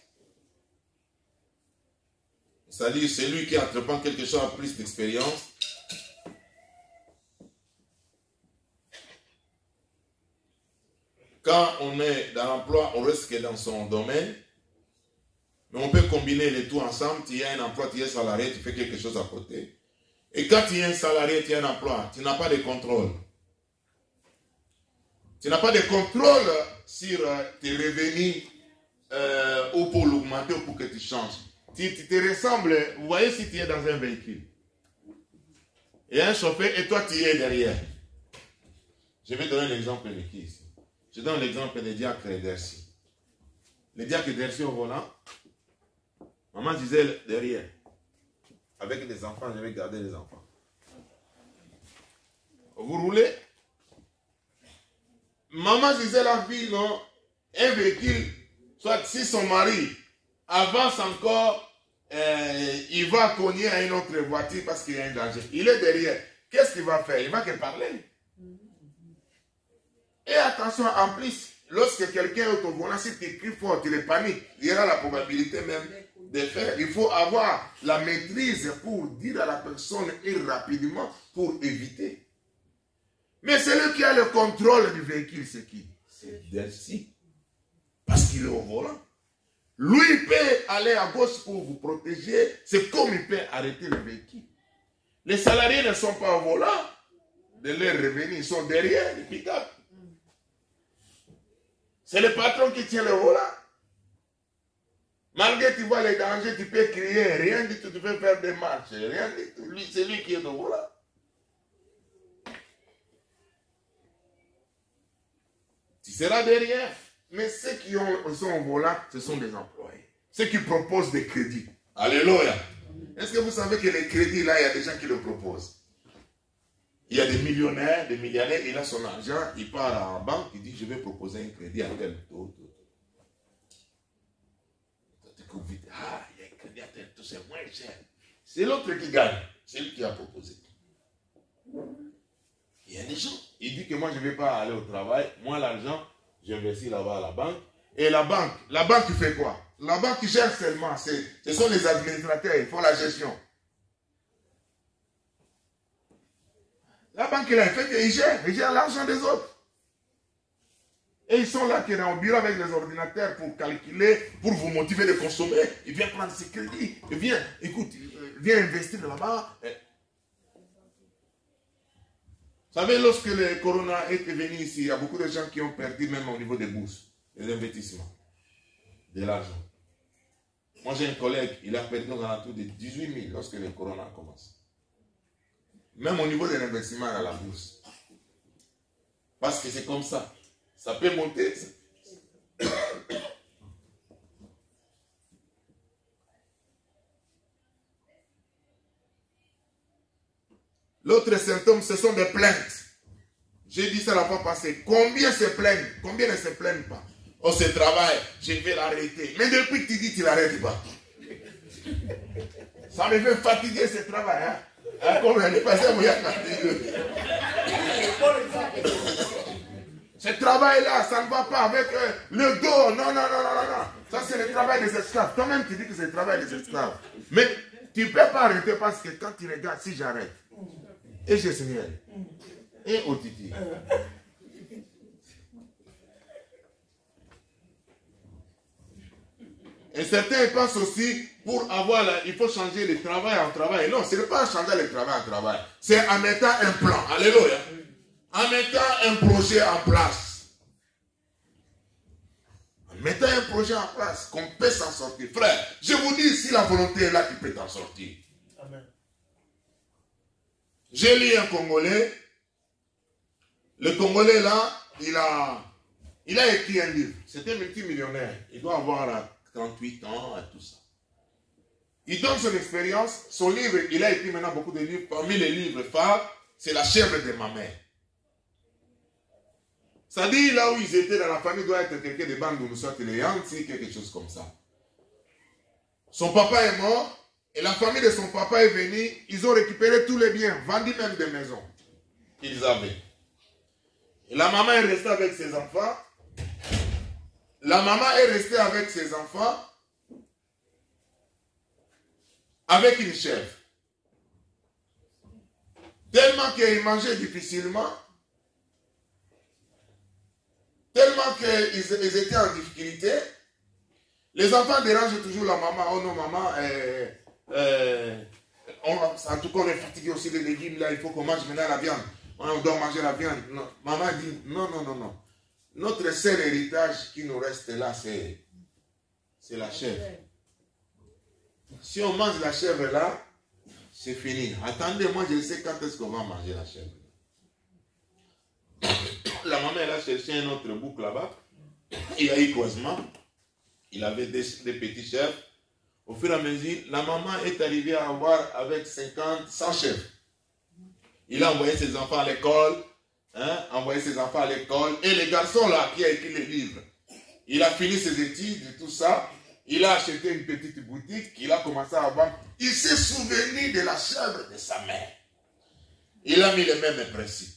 C'est-à-dire, celui qui entreprend quelque chose a plus d'expérience. Quand on est dans l'emploi, on reste que dans son domaine. Mais on peut combiner les tout ensemble. Tu as un emploi, tu es salarié, tu fais quelque chose à côté. Et quand tu es un salarié, tu as un emploi, tu n'as pas de contrôle. Tu n'as pas de contrôle sur tes revenus ou pour l'augmenter ou pour que tu changes. Tu te ressembles, vous voyez si tu es dans un véhicule. Et un chauffeur et toi tu es derrière. Je vais donner l'exemple de qui ici. Je donne l'exemple des diacres d'Ercy. Les diacres d'Ercy au volant, maman disait derrière. Avec des enfants, je vais garder les enfants. Vous roulez. Maman disait la fille, non, un véhicule, soit si son mari avance encore, il va cogner à une autre voiture parce qu'il y a un danger. Il est derrière. Qu'est-ce qu'il va faire? Il va que parler. Et attention, en plus, lorsque quelqu'un est au volant, si tu cries fort, tu le paniques, il y aura la probabilité même de faire. Il faut avoir la maîtrise pour dire à la personne et rapidement pour éviter. Mais celui qui a le contrôle du véhicule, c'est qui? C'est Dercy. Parce qu'il est au volant. Lui, il peut aller à gauche pour vous protéger. C'est comme il peut arrêter le véhicule. Les salariés ne sont pas au volant de leur revenu. Ils sont derrière les pick-up. C'est le patron qui tient le volant. Malgré tu vois les dangers, tu peux crier. Rien du tout, tu peux faire des marches. Rien du tout. C'est lui qui est au volant. Tu seras derrière. Mais ceux qui sont au volant, ce sont des employés. Ceux qui proposent des crédits. Alléluia. Est-ce que vous savez que les crédits, là, il y a des gens qui le proposent? Il y a des millionnaires, des milliardaires, il a son argent, il part en banque, il dit, je vais proposer un crédit à tel taux. Ah, il y a un crédit à tel taux, c'est moins cher. C'est l'autre qui gagne. C'est lui qui a proposé. Il y a des gens. Il dit que moi, je ne vais pas aller au travail. Moi, l'argent, j'investis là-bas à la banque. Et la banque fait quoi? La banque gère seulement. Ce sont les administrateurs, ils font la gestion. La banque, il a fait qu'ils gèrent l'argent des autres. Et ils sont là, qui sont au bureau avec les ordinateurs pour calculer, pour vous motiver de consommer. Ils viennent prendre ses crédits. Ils viennent, écoute, viens investir là-bas. Vous savez, lorsque le corona est venu ici, il y a beaucoup de gens qui ont perdu même au niveau des bourses, des investissements, de l'argent. Moi, j'ai un collègue, il a perdu dans l'entour de 18 000 lorsque le corona commence. Même au niveau de l'investissement à la bourse. Parce que c'est comme ça. Ça peut monter. L'autre symptôme, ce sont des plaintes. J'ai dit ça la fois passée. Combien se plaignent? Combien ne se plaignent pas? Oh, ce travail, je vais l'arrêter. Mais depuis que tu dis, tu ne l'arrêtes pas. Ça me fait fatiguer ce travail. Hein? Ce travail-là, ça ne va pas avec le dos. Non. Ça, c'est le travail des esclaves. Toi-même, tu dis que c'est le travail des esclaves. Mais tu ne peux pas arrêter parce que quand tu regardes, si j'arrête, et je signale, et au titi. Et certains pensent aussi, pour avoir il faut changer le travail en travail. Non, ce n'est pas changer le travail en travail. C'est en mettant un plan. Alléluia. En mettant un projet en place. En mettant un projet en place, qu'on peut s'en sortir. Frère, je vous dis, si la volonté est là, tu peux t'en sortir. Amen. J'ai lu un Congolais. Le Congolais là, il a écrit un livre. C'était un multimillionnaire. Il doit avoir 38 ans et tout ça. Il donne son expérience. Son livre, il a écrit maintenant beaucoup de livres. Parmi les livres phares, c'est La chèvre de ma mère. Ça dit, là où ils étaient dans la famille, doit être quelqu'un de Bandung, soit les Yanti, quelque chose comme ça. Son papa est mort, et la famille de son papa est venue. Ils ont récupéré tous les biens, vendu même des maisons qu'ils avaient. Et la maman est restée avec ses enfants. La maman est restée avec ses enfants, avec une chèvre. Tellement qu'ils mangeaient difficilement, tellement qu'ils étaient en difficulté. Les enfants dérangent toujours la maman. Oh non, maman, en tout cas, on est fatigué aussi des légumes. Là, il faut qu'on mange maintenant la viande. On doit manger la viande. Non. Maman dit, non. Notre seul héritage qui nous reste là, c'est la chèvre. Si on mange la chèvre là, c'est fini. Attendez, moi je sais quand est-ce qu'on va manger la chèvre. La maman, elle a cherché un autre bouc là-bas. Il y a eu croisement. Il avait des petits chèvres. Au fur et à mesure, la maman est arrivée à avoir avec 50, 100 chèvres. Il a envoyé ses enfants à l'école. Envoyé ses enfants à l'école. Et les garçons là, qui a écrit les livres, il a fini ses études et tout ça. Il a acheté une petite boutique. Il a commencé à vendre. Il s'est souvenu de la chèvre de sa mère. Il a mis les mêmes principes.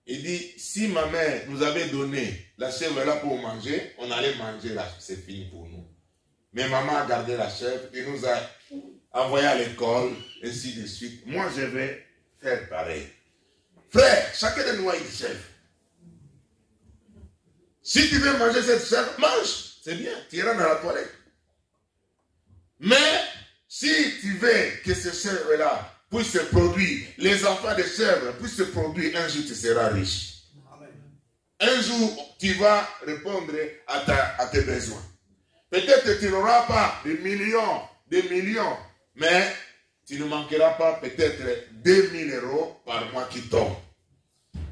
Il dit, si ma mère nous avait donné la chèvre là pour manger, on allait manger là, c'est fini pour nous. Mais maman a gardé la chèvre et nous a envoyé à l'école, ainsi de suite. Moi, je vais faire pareil. Frère, chacun de nous a une chèvre. Si tu veux manger cette chèvre, mange. C'est bien, tu iras dans la toilette. Mais, si tu veux que ce chèvre-là puisse se produire, les enfants de chèvres puissent se produire, un jour tu seras riche. Amen. Un jour, tu vas répondre à tes besoins. Peut-être que tu n'auras pas des millions, mais tu ne manqueras pas peut-être 2000 € par mois qui tombent,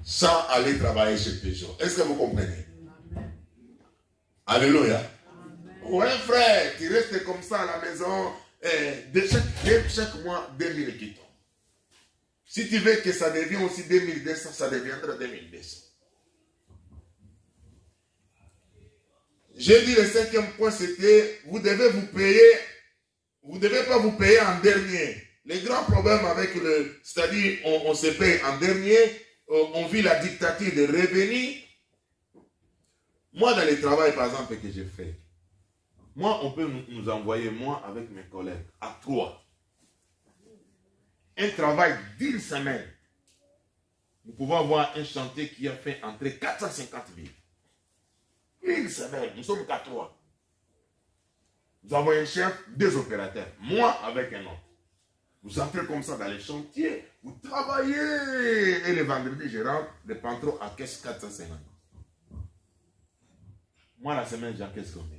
sans aller travailler chez Peugeot. Est-ce que vous comprenez? Amen. Alléluia. Ouais, frère, tu restes comme ça à la maison, chaque mois, 2000 qui tombent. Si tu veux que ça devienne aussi 2200, ça deviendra 2200. J'ai dit le 5e point, c'était, vous devez vous payer, vous ne devez pas vous payer en dernier. Les grands problèmes avec c'est-à-dire on se paye en dernier, on vit la dictature des revenus. Moi, dans le travail, par exemple, que j'ai fait, moi, on peut nous envoyer, moi, avec mes collègues, à 3. Un travail d'une semaine. Nous pouvons avoir un chantier qui a fait entrer 450 000. Une semaine, nous sommes qu'à 3. Nous avons un chef, 2 opérateurs. Moi avec un autre. Vous entrez comme ça dans les chantiers, vous travaillez. Et le vendredi, je rentre, le patron encaisse 450. Moi, la semaine, j'encaisse combien?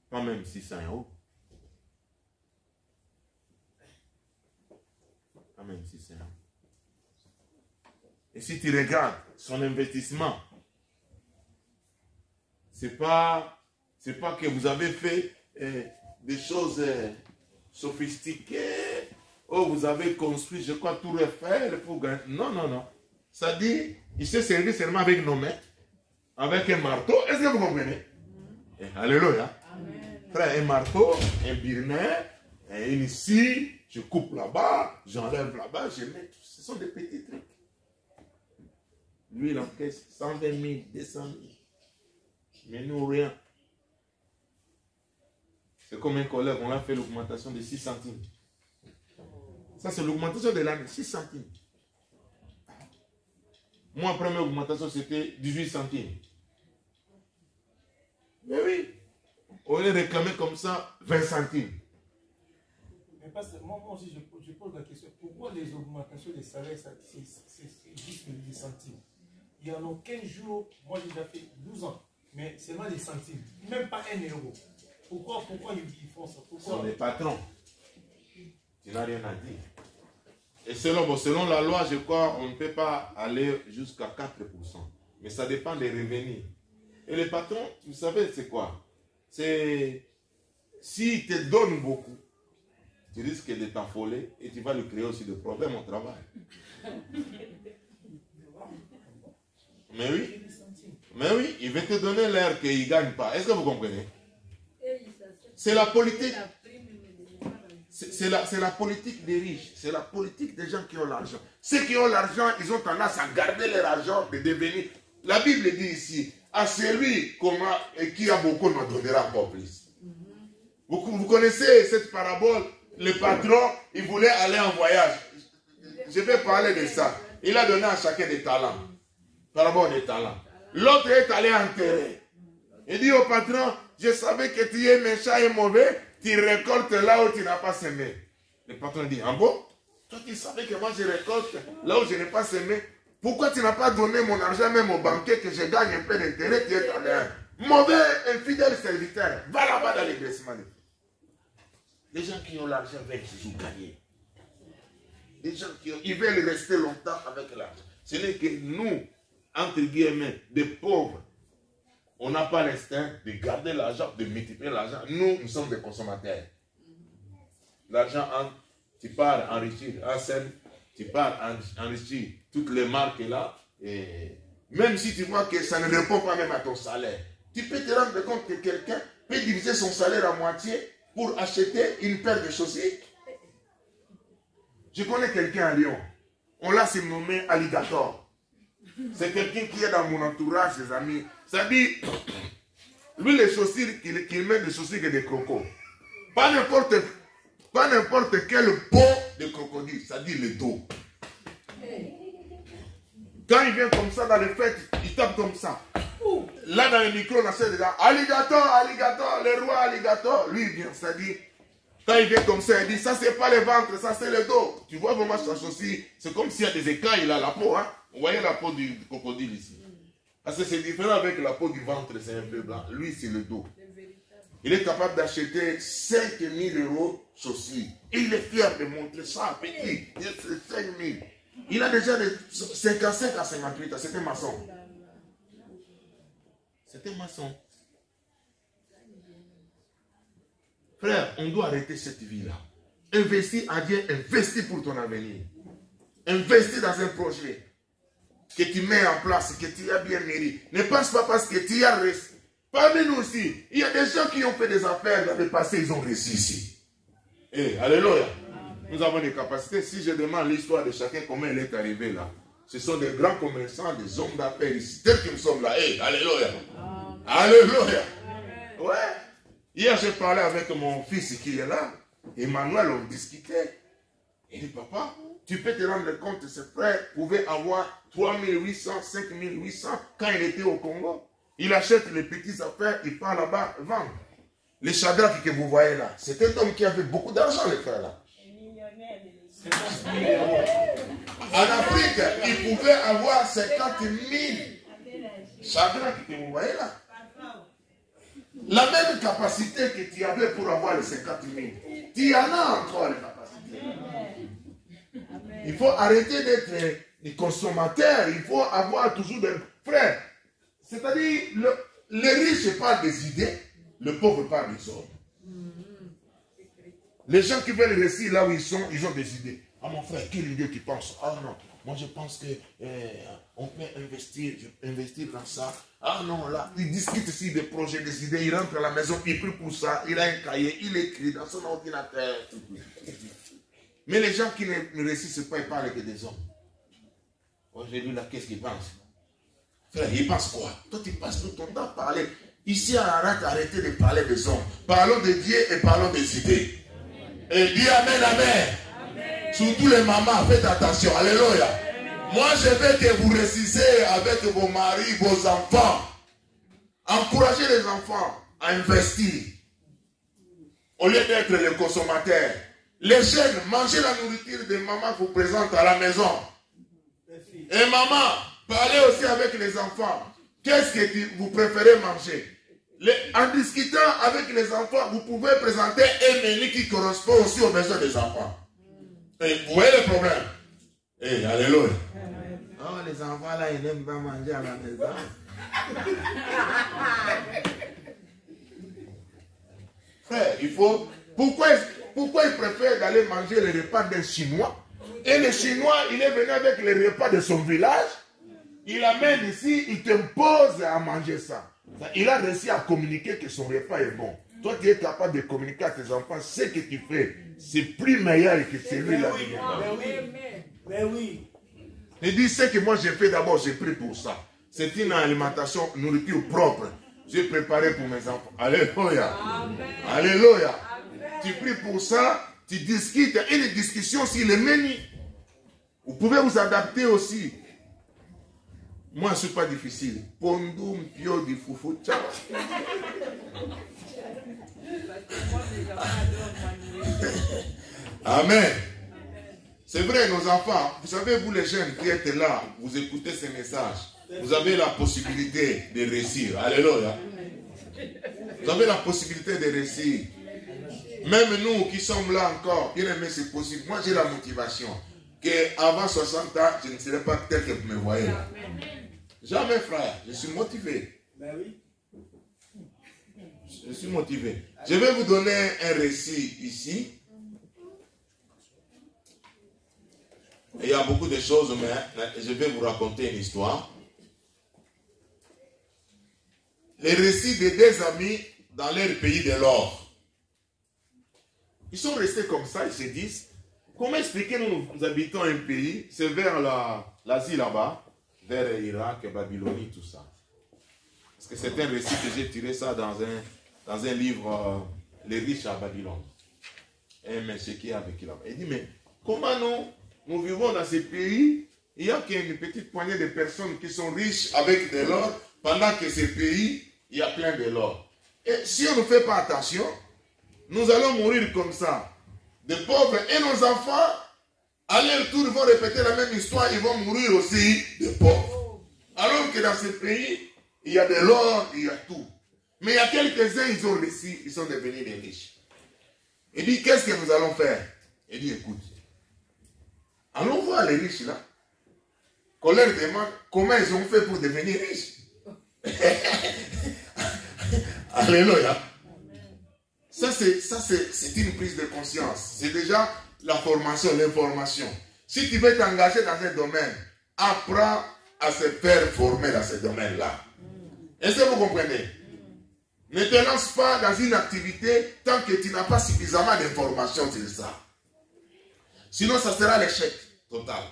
Pas même 600 €. Pas même 600 €. Et si tu regardes son investissement, c'est pas que vous avez fait des choses sophistiquées. Oh, vous avez construit, je crois, tout refaire pour gagner. Non. Ça dit, il s'est servi seulement avec nos mains, avec un marteau. Est-ce que vous comprenez? Alléluia. Frère, un marteau, un birnet, une scie, je coupe là-bas, j'enlève là-bas, je mets tout. Ce sont des petits trucs. Lui, il encaisse 120 000, 200 000. Mais nous, rien. C'est comme un collègue, on a fait l'augmentation de 6 centimes. Ça, c'est l'augmentation de l'année, 6 centimes. Moi, la première augmentation, c'était 18 centimes. Mais oui. On est réclamé comme ça 20 centimes. Mais parce que moi aussi, je pose la question. Pourquoi les augmentations des salaires, c'est juste des centimes? Il y en a 15 jours, moi j'ai déjà fait 12 ans, mais c'est seulement des centimes. Même pas 1 €. Pourquoi ils font ça? Pourquoi? Ce sont les patrons. Tu n'as rien à dire. Et selon la loi, je crois, on ne peut pas aller jusqu'à 4%. Mais ça dépend des revenus. Et les patrons, vous savez, c'est quoi? C'est, s'ils te donnent beaucoup, tu risques de t'affoler et tu vas lui créer aussi des problèmes au travail. Mais oui, il va te donner l'air qu'il ne gagne pas. Est-ce que vous comprenez? C'est la politique. C'est la politique des riches. C'est la politique des gens qui ont l'argent. Ceux qui ont l'argent, ils ont tendance à garder leur argent de devenir. La Bible dit ici, à celui qui a beaucoup, on en donnera encore plus. Vous connaissez cette parabole? Le patron, il voulait aller en voyage. Je vais parler de ça. Il a donné à chacun des talents. Parabole des talents. L'autre est allé enterrer. Il dit au patron, je savais que tu es méchant et mauvais, tu récoltes là où tu n'as pas semé. Le patron dit, ah bon? Toi tu savais que moi je récolte là où je n'ai pas semé. Pourquoi tu n'as pas donné mon argent même au banquier que je gagne un peu d'intérêt? Tu es allé. Mauvais, infidèle serviteur. Va là-bas dans les déciments. Les gens qui ont l'argent veulent toujours gagner. Les gens ils veulent rester longtemps avec l'argent. Ce n'est que nous, entre guillemets, des pauvres, on n'a pas l'instinct de garder l'argent, de multiplier l'argent. Nous sommes des consommateurs. L'argent, tu pars enrichir un seul, tu pars enrichir toutes les marques là, et même si tu vois que ça ne répond pas même à ton salaire, tu peux te rendre compte que quelqu'un peut diviser son salaire à moitié pour acheter une paire de chaussures. Je connais quelqu'un à Lyon, on l'a surnommé Alligator. C'est quelqu'un qui est dans mon entourage, ses amis. Ça dit, lui, les chaussures qu'il met, des chaussures et des crocos. Pas n'importe quel peau de crocodile, ça dit le dos. Quand il vient comme ça dans les fêtes, il tape comme ça. Là, dans le micro, on a fait déjà Alligator, Alligator, le roi Alligator. Lui, il vient, ça dit, quand il vient comme ça, il dit, ça, c'est pas le ventre, ça, c'est le dos. Tu vois vraiment sa chaussure, c'est comme s'il y a des écailles, il a la peau, hein. Vous voyez la peau du crocodile ici. Parce que c'est différent avec la peau du ventre, c'est un peu blanc. Lui, c'est le dos. Il est capable d'acheter 5 000 € chaussures. Et il est fier de montrer ça, petit. Il est 5 000. Il a déjà de 55 à 58 ans. C'était maçon. C'était maçon. Frère, on doit arrêter cette vie-là. Investir à Dieu, investir pour ton avenir. Investir dans un projet que tu mets en place, que tu as bien mérité. Ne pense pas parce que tu as réussi. Parmi nous aussi, il y a des gens qui ont fait des affaires dans le passé, ils ont réussi ici. Eh, alléluia. Nous avons des capacités. Si je demande l'histoire de chacun, comment elle est arrivée là, ce sont des grands commerçants, des hommes d'affaires ici, tels que nous sommes là. Eh, alléluia. Alléluia. Ouais. Hier, j'ai parlé avec mon fils qui est là. Emmanuel, on discutait. Il dit, papa, tu peux te rendre compte que ses frères pouvaient avoir 3800, 5800 quand il était au Congo. Il achète les petites affaires, il part là-bas vendre. Les Shadrach que vous voyez là, c'est un homme qui avait beaucoup d'argent, les frères là. En Afrique, il pouvait avoir 50 000 Shadrach que vous voyez là. La même capacité que tu avais pour avoir les 50 000, tu en as encore les capacités. Il faut arrêter d'être des consommateurs. Il faut avoir toujours des frères. C'est-à-dire, les riches parlent des idées, le pauvre parle des ordres. Les gens qui veulent réussir là où ils sont, ils ont des idées. Ah mon frère, quelle idée tu penses? Ah non, moi je pense que on peut investir dans ça. Ah non, là, ils discutent ici des projets, des idées. Il rentre à la maison, il prie pour ça, il a un cahier, il écrit dans son ordinateur. Mais les gens qui ne réussissent pas, ils parlent que des hommes. Aujourd'hui, là, qu'est-ce qu'ils pensent? Frère, ils pensent quoi? Toi, tu passes tout ton temps à parler. Ici, arrêtez de parler des hommes. Parlons de Dieu et parlons des idées. Et dis Amen, Amen. Amen. Surtout les mamans, faites attention. Alléluia. Moi, je veux que vous réussissiez avec vos maris, vos enfants. Encouragez les enfants à investir. Au lieu d'être les consommateurs. Les jeunes, mangez la nourriture de maman vous présente à la maison. Et maman, parlez aussi avec les enfants. Qu'est-ce que vous préférez manger? En discutant avec les enfants, vous pouvez présenter un menu qui correspond aussi aux besoins des enfants. Et vous voyez le problème? Eh, alléluia. Oh, les enfants là, ils n'aiment pas manger à la maison. Frère, il faut... Pourquoi il préfère d'aller manger les repas d'un Chinois? Et le Chinois, il est venu avec les repas de son village. Il amène ici, il t'impose à manger ça. Il a réussi à communiquer que son repas est bon. Toi, tu es capable de communiquer à tes enfants ce que tu fais. C'est plus meilleur que celui-là. Mais oui. Il dit, ce que moi j'ai fait d'abord, j'ai pris pour ça. C'est une alimentation, nourriture propre. J'ai préparé pour mes enfants. Alléluia. Amen. Alléluia. Amen. Tu pries pour ça, tu discutes. Il y a une discussion sur le menu. Vous pouvez vous adapter aussi. Moi, je ne suis pas difficile. Pondum, pio, di foufou, ciao. Amen. C'est vrai, nos enfants, vous savez, vous les jeunes qui êtes là, vous écoutez ces messages, vous avez la possibilité de réussir. Alléluia. Vous avez la possibilité de réussir. Même nous qui sommes là encore, bien aimé, c'est possible. Moi, j'ai la motivation qu'avant 60 ans, je ne serai pas tel que vous me voyez là. Jamais, frère. Je suis motivé. Ben oui. Je suis motivé. Je vais vous donner un récit ici. Il y a beaucoup de choses, mais je vais vous raconter une histoire. Les récits de deux amis dans leur pays de l'or. Ils sont restés comme ça, ils se disent, comment expliquer nous habitons un pays, c'est vers l'Asie là-bas, vers l'Irak, Babylonie, tout ça. Parce que c'est un récit que j'ai tiré ça dans un livre, Les riches à Babylone. Un monsieur qui est avec là-bas. Il dit, mais comment nous vivons dans ces pays, il n'y a qu'une petite poignée de personnes qui sont riches avec de l'or, pendant que ces pays, il y a plein de l'or. Et si on ne fait pas attention, nous allons mourir comme ça, de pauvres, et nos enfants, à leur tour, vont répéter la même histoire, ils vont mourir aussi de pauvres. Alors que dans ces pays, il y a de l'or, il y a tout. Mais il y a quelques-uns, ils ont réussi, ils sont devenus des riches. Il dit, qu'est-ce que nous allons faire? Il dit, écoute, allons voir les riches là. Qu'on leur demande comment ils ont fait pour devenir riches. Alléluia. Ça, c'est une prise de conscience. C'est déjà la formation, l'information. Si tu veux t'engager dans un domaine, apprends à se faire former dans ce domaine-là. Est-ce que vous comprenez? Ne te lance pas dans une activité tant que tu n'as pas suffisamment d'informations sur ça. Sinon, ça sera l'échec total.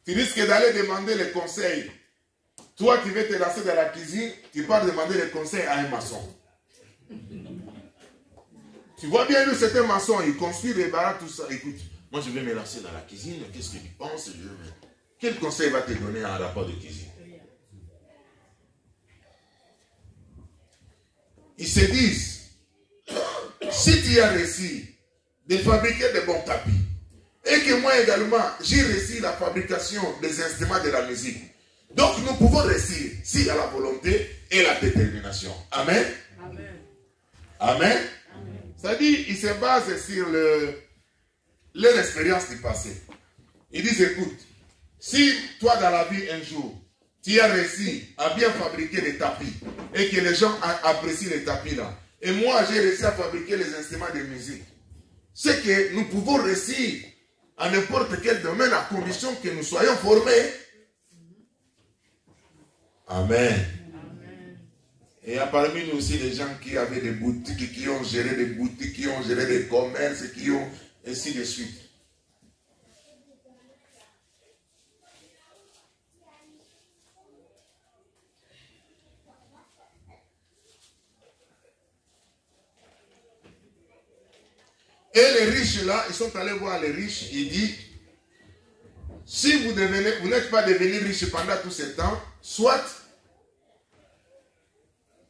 Tu risques d'aller demander les conseils. Toi qui veux te lancer dans la cuisine, tu pars demander les conseils à un maçon. Tu vois bien, lui, c'est un maçon, il construit des baraques, tout ça. Écoute, moi je vais me lancer dans la cuisine, qu'est-ce que tu penses? Quel conseil va te donner en rapport de cuisine? Ils se disent, si tu as réussi de fabriquer de bons tapis, et que moi également, j'ai réussi la fabrication des instruments de la musique, donc nous pouvons réussir s'il y a la volonté et la détermination. Amen. Amen. Amen. C'est-à-dire, ils se basent sur leur expérience du passé. Ils disent, écoute, si toi dans la vie un jour, tu as réussi à bien fabriquer des tapis et que les gens apprécient les tapis là, et moi j'ai réussi à fabriquer les instruments de musique, c'est que nous pouvons réussir à n'importe quel domaine à condition que nous soyons formés. Amen. Et il y a parmi nous aussi des gens qui avaient des boutiques, qui ont géré des boutiques, qui ont géré des commerces, qui ont ainsi de suite. Et les riches là, ils sont allés voir les riches, ils disent, si vous n'êtes pas devenu riche pendant tout ce temps, soit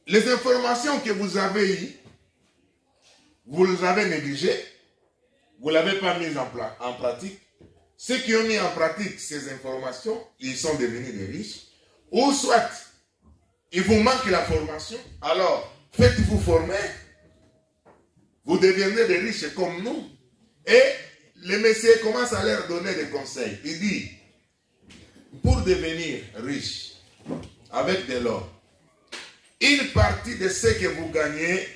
les informations que vous avez eues, vous les avez négligées, vous ne l'avez pas mises en pratique. Ceux qui ont mis en pratique ces informations, ils sont devenus des riches. Ou soit, il vous manque la formation, alors faites-vous former. Vous deviendrez des riches comme nous. Et le Messie commence à leur donner des conseils. Il dit, pour devenir riche, avec de l'or. Une partie de ce que vous gagnez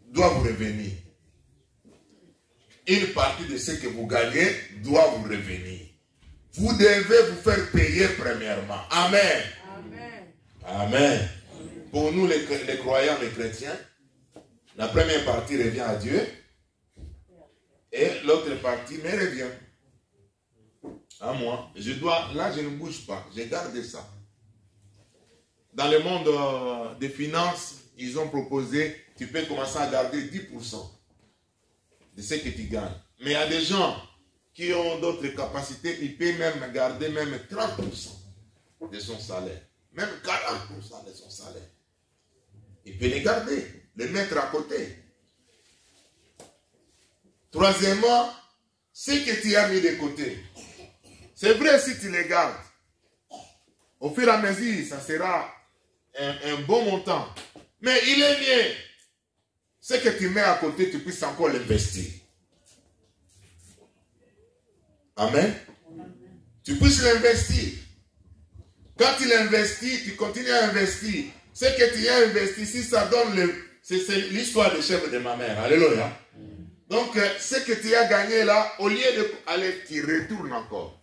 doit vous revenir. Une partie de ce que vous gagnez doit vous revenir. Vous devez vous faire payer premièrement. Amen. Amen. Amen. Pour nous les croyants, les chrétiens, la première partie revient à Dieu et l'autre partie me revient à moi. Là je ne bouge pas, je garde ça. Dans le monde des finances, ils ont proposé, tu peux commencer à garder 10% de ce que tu gagnes. Mais il y a des gens qui ont d'autres capacités, ils peuvent même garder même 30% de son salaire. Même 40% de son salaire. Il peut les garder, les mettre à côté. Troisièmement, ce que tu as mis de côté. C'est vrai si tu les gardes. Au fur et à mesure, ça sera un bon montant. Mais il est mieux. Ce que tu mets à côté, tu puisses encore l'investir. Amen. Tu puisses l'investir. Quand tu l'investis, tu continues à investir. Ce que tu as investi, si ça donne c'est l'histoire des chèvres de ma mère. Alléluia. Donc, ce que tu as gagné là, au lieu d'aller, tu retournes encore.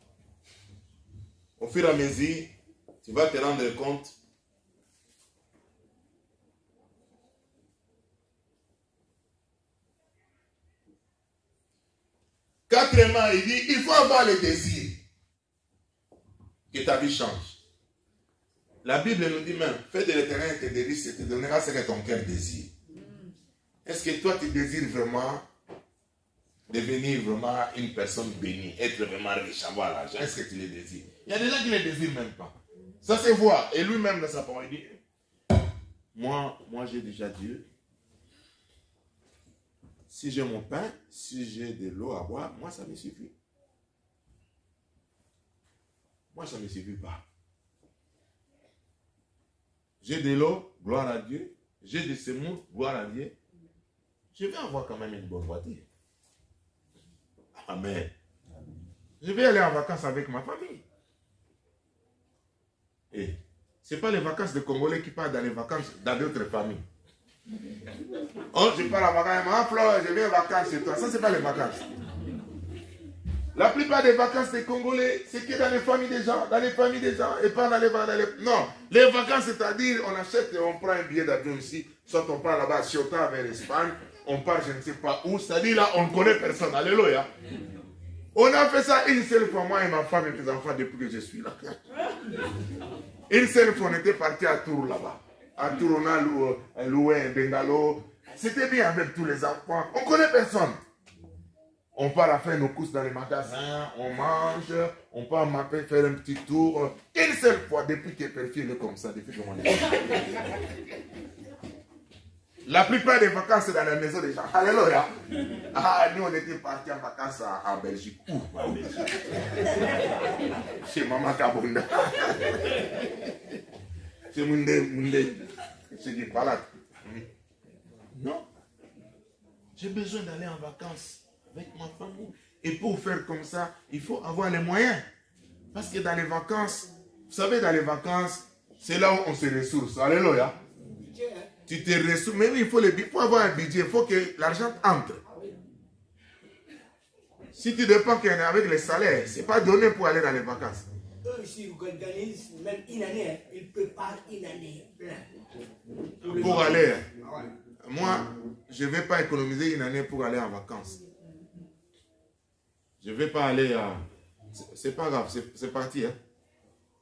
Au fur et à mesure, tu vas te rendre compte. Quatrièmement, il dit, il faut avoir le désir que ta vie change. La Bible nous dit même, fais de l'éternel tes délices et te donnera ce que ton cœur désire. Est-ce que toi tu désires vraiment devenir vraiment une personne bénie, être vraiment riche, avoir l'argent? Est-ce que tu le désires? Il y a des gens qui ne le désirent même pas. Ça se voit. Et lui-même dans sa parole, il dit, moi j'ai déjà Dieu. Si j'ai mon pain, si j'ai de l'eau à boire, moi ça me suffit. Moi ça ne me suffit pas. J'ai de l'eau, gloire à Dieu. J'ai des semours, gloire à Dieu. Je vais avoir quand même une bonne voiture. Amen. Je vais aller en vacances avec ma famille. Et ce n'est pas les vacances des Congolais qui partent dans les vacances dans d'autres familles. Oh, je pars en vacances, ma fleur, je viens en vacances chez toi. Ça, ce n'est pas les vacances. La plupart des vacances des Congolais, c'est que dans les familles des gens, et pas dans les vacances. Non, les vacances, c'est-à-dire, on achète et on prend un billet d'avion ici, soit on part là-bas à Ceuta vers l'Espagne, on part je ne sais pas où, c'est-à-dire là, on ne connaît personne. Alléluia. On a fait ça une seule fois, moi et ma femme et mes enfants, depuis que je suis là. Une seule fois, on était parti à Tours là-bas. À Tours, on a loué un bungalow. C'était bien avec tous les enfants. On ne connaît personne. On part à faire nos courses dans les magasins, on mange, on part faire un petit tour. Une seule fois, depuis que Perfil est comme ça, depuis que on est. La plupart des vacances, c'est dans la maison des gens. Alléluia. Ah, nous, on était partis en vacances en Belgique. Où en Belgique? Chez Maman Kabunda. Chez Moundé. Chez Dipalak. Non. J'ai besoin d'aller en vacances avec ma famille. Et pour faire comme ça, il faut avoir les moyens. Parce que dans les vacances, vous savez, dans les vacances, c'est là où on se ressource. Alléluia. Tu te ressources. Mais oui, il faut avoir un budget. Il faut que l'argent entre. Si tu dépends avec les salaires, ce n'est pas donné pour aller dans les vacances. Eux aussi, ils organisent même une année. Ils préparent une année plein. Pour aller. Moi, je ne vais pas économiser une année pour aller en vacances. Je ne vais pas aller à... C'est pas grave, c'est parti. Hein?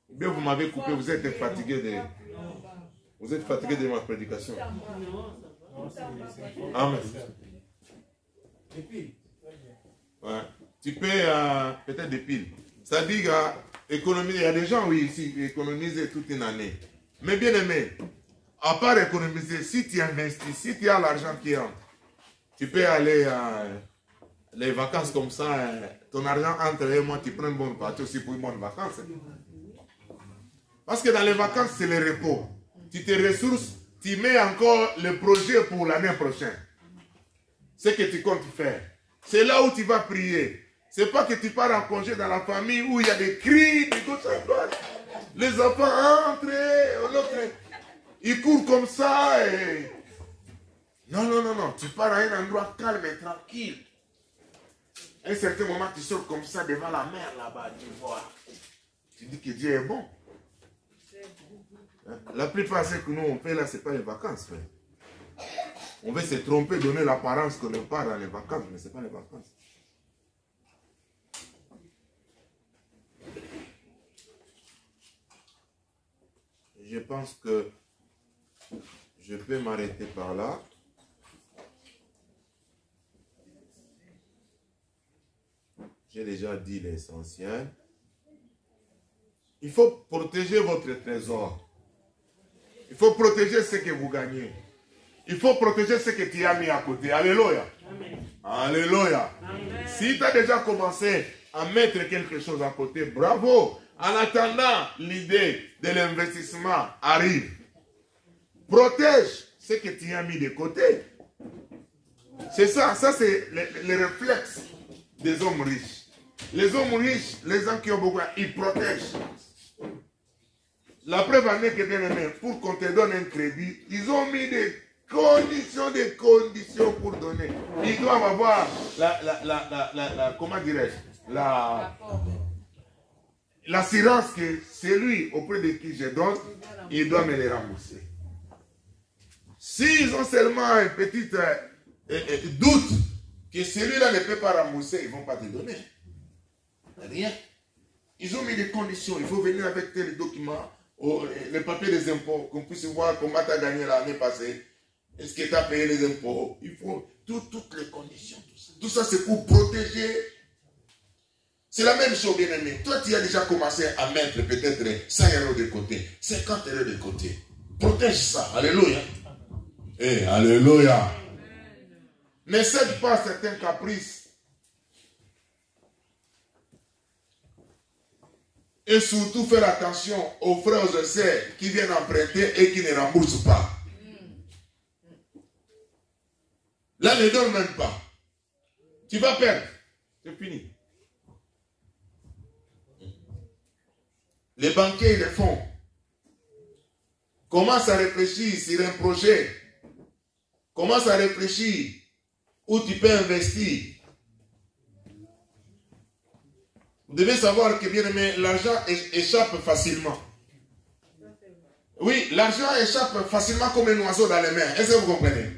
Ou bien vous m'avez coupé, vous êtes fatigué de... Vous êtes fatigué de ma prédication. Amen. Ouais. Tu peux peut-être des piles. C'est-à-dire économiser. Il y a des gens, oui, ici, qui économisent toute une année. Mais bien aimé, à part économiser, si tu investis, si tu as l'argent qui entre, tu peux aller les vacances comme ça, ton argent entre et moi, tu prends une bonne partie aussi pour une bonne vacance. Parce que dans les vacances, c'est le repos. Tu te ressources, tu mets encore le projet pour l'année prochaine. Ce que tu comptes faire. C'est là où tu vas prier. C'est pas que tu pars en congé dans la famille où il y a des cris, des gauche à droite. Les enfants entrent, l'autre, ils courent comme ça et... Non, non, non, non, tu pars à un endroit calme et tranquille. À un certain moment, tu sors comme ça devant la mer là-bas, tu vois. Tu dis que Dieu est bon. La plupart de ce que nous on fait là, ce n'est pas les vacances, frère. On veut se tromper, donner l'apparence qu'on part dans les vacances, mais ce n'est pas les vacances. Je pense que je peux m'arrêter par là. J'ai déjà dit l'essentiel. Il faut protéger votre trésor. Il faut protéger ce que vous gagnez. Il faut protéger ce que tu as mis à côté. Alléluia. Amen. Alléluia. Amen. Si tu as déjà commencé à mettre quelque chose à côté, bravo. En attendant, l'idée de l'investissement arrive. Protège ce que tu as mis de côté. C'est ça. Ça, c'est le réflexe des hommes riches. Les hommes riches, les gens qui ont beaucoup, ils protègent. La preuve en est que, bien aimé, pour qu'on te donne un crédit, ils ont mis des conditions pour donner. Ils doivent avoir comment dirais-je, l'assurance que celui auprès de qui je donne, il doit me les rembourser. S'ils ont seulement un petit doute que celui-là ne peut pas rembourser, ils ne vont pas te donner. Rien. Ils ont mis des conditions. Il faut venir avec tel document, les papiers des impôts, qu'on puisse voir comment tu as gagné l'année passée. Est-ce que tu as payé les impôts? Il faut toutes les conditions. Tout ça, c'est pour protéger. C'est la même chose, bien aimé. Toi, tu as déjà commencé à mettre peut-être 100 € de côté, 50 € de côté. Protège ça. Alléluia. Eh, alléluia. Ne cède pas à certains caprices. Et surtout faire attention aux frères et sœurs qui viennent emprunter et qui ne remboursent pas. Là, ne donne même pas. Tu vas perdre. C'est fini. Les banquiers le font. Commence à réfléchir sur un projet. Commence à réfléchir où tu peux investir. Vous devez savoir que, bien aimé, l'argent échappe facilement. Oui, l'argent échappe facilement comme un oiseau dans les mains. Est-ce que vous comprenez?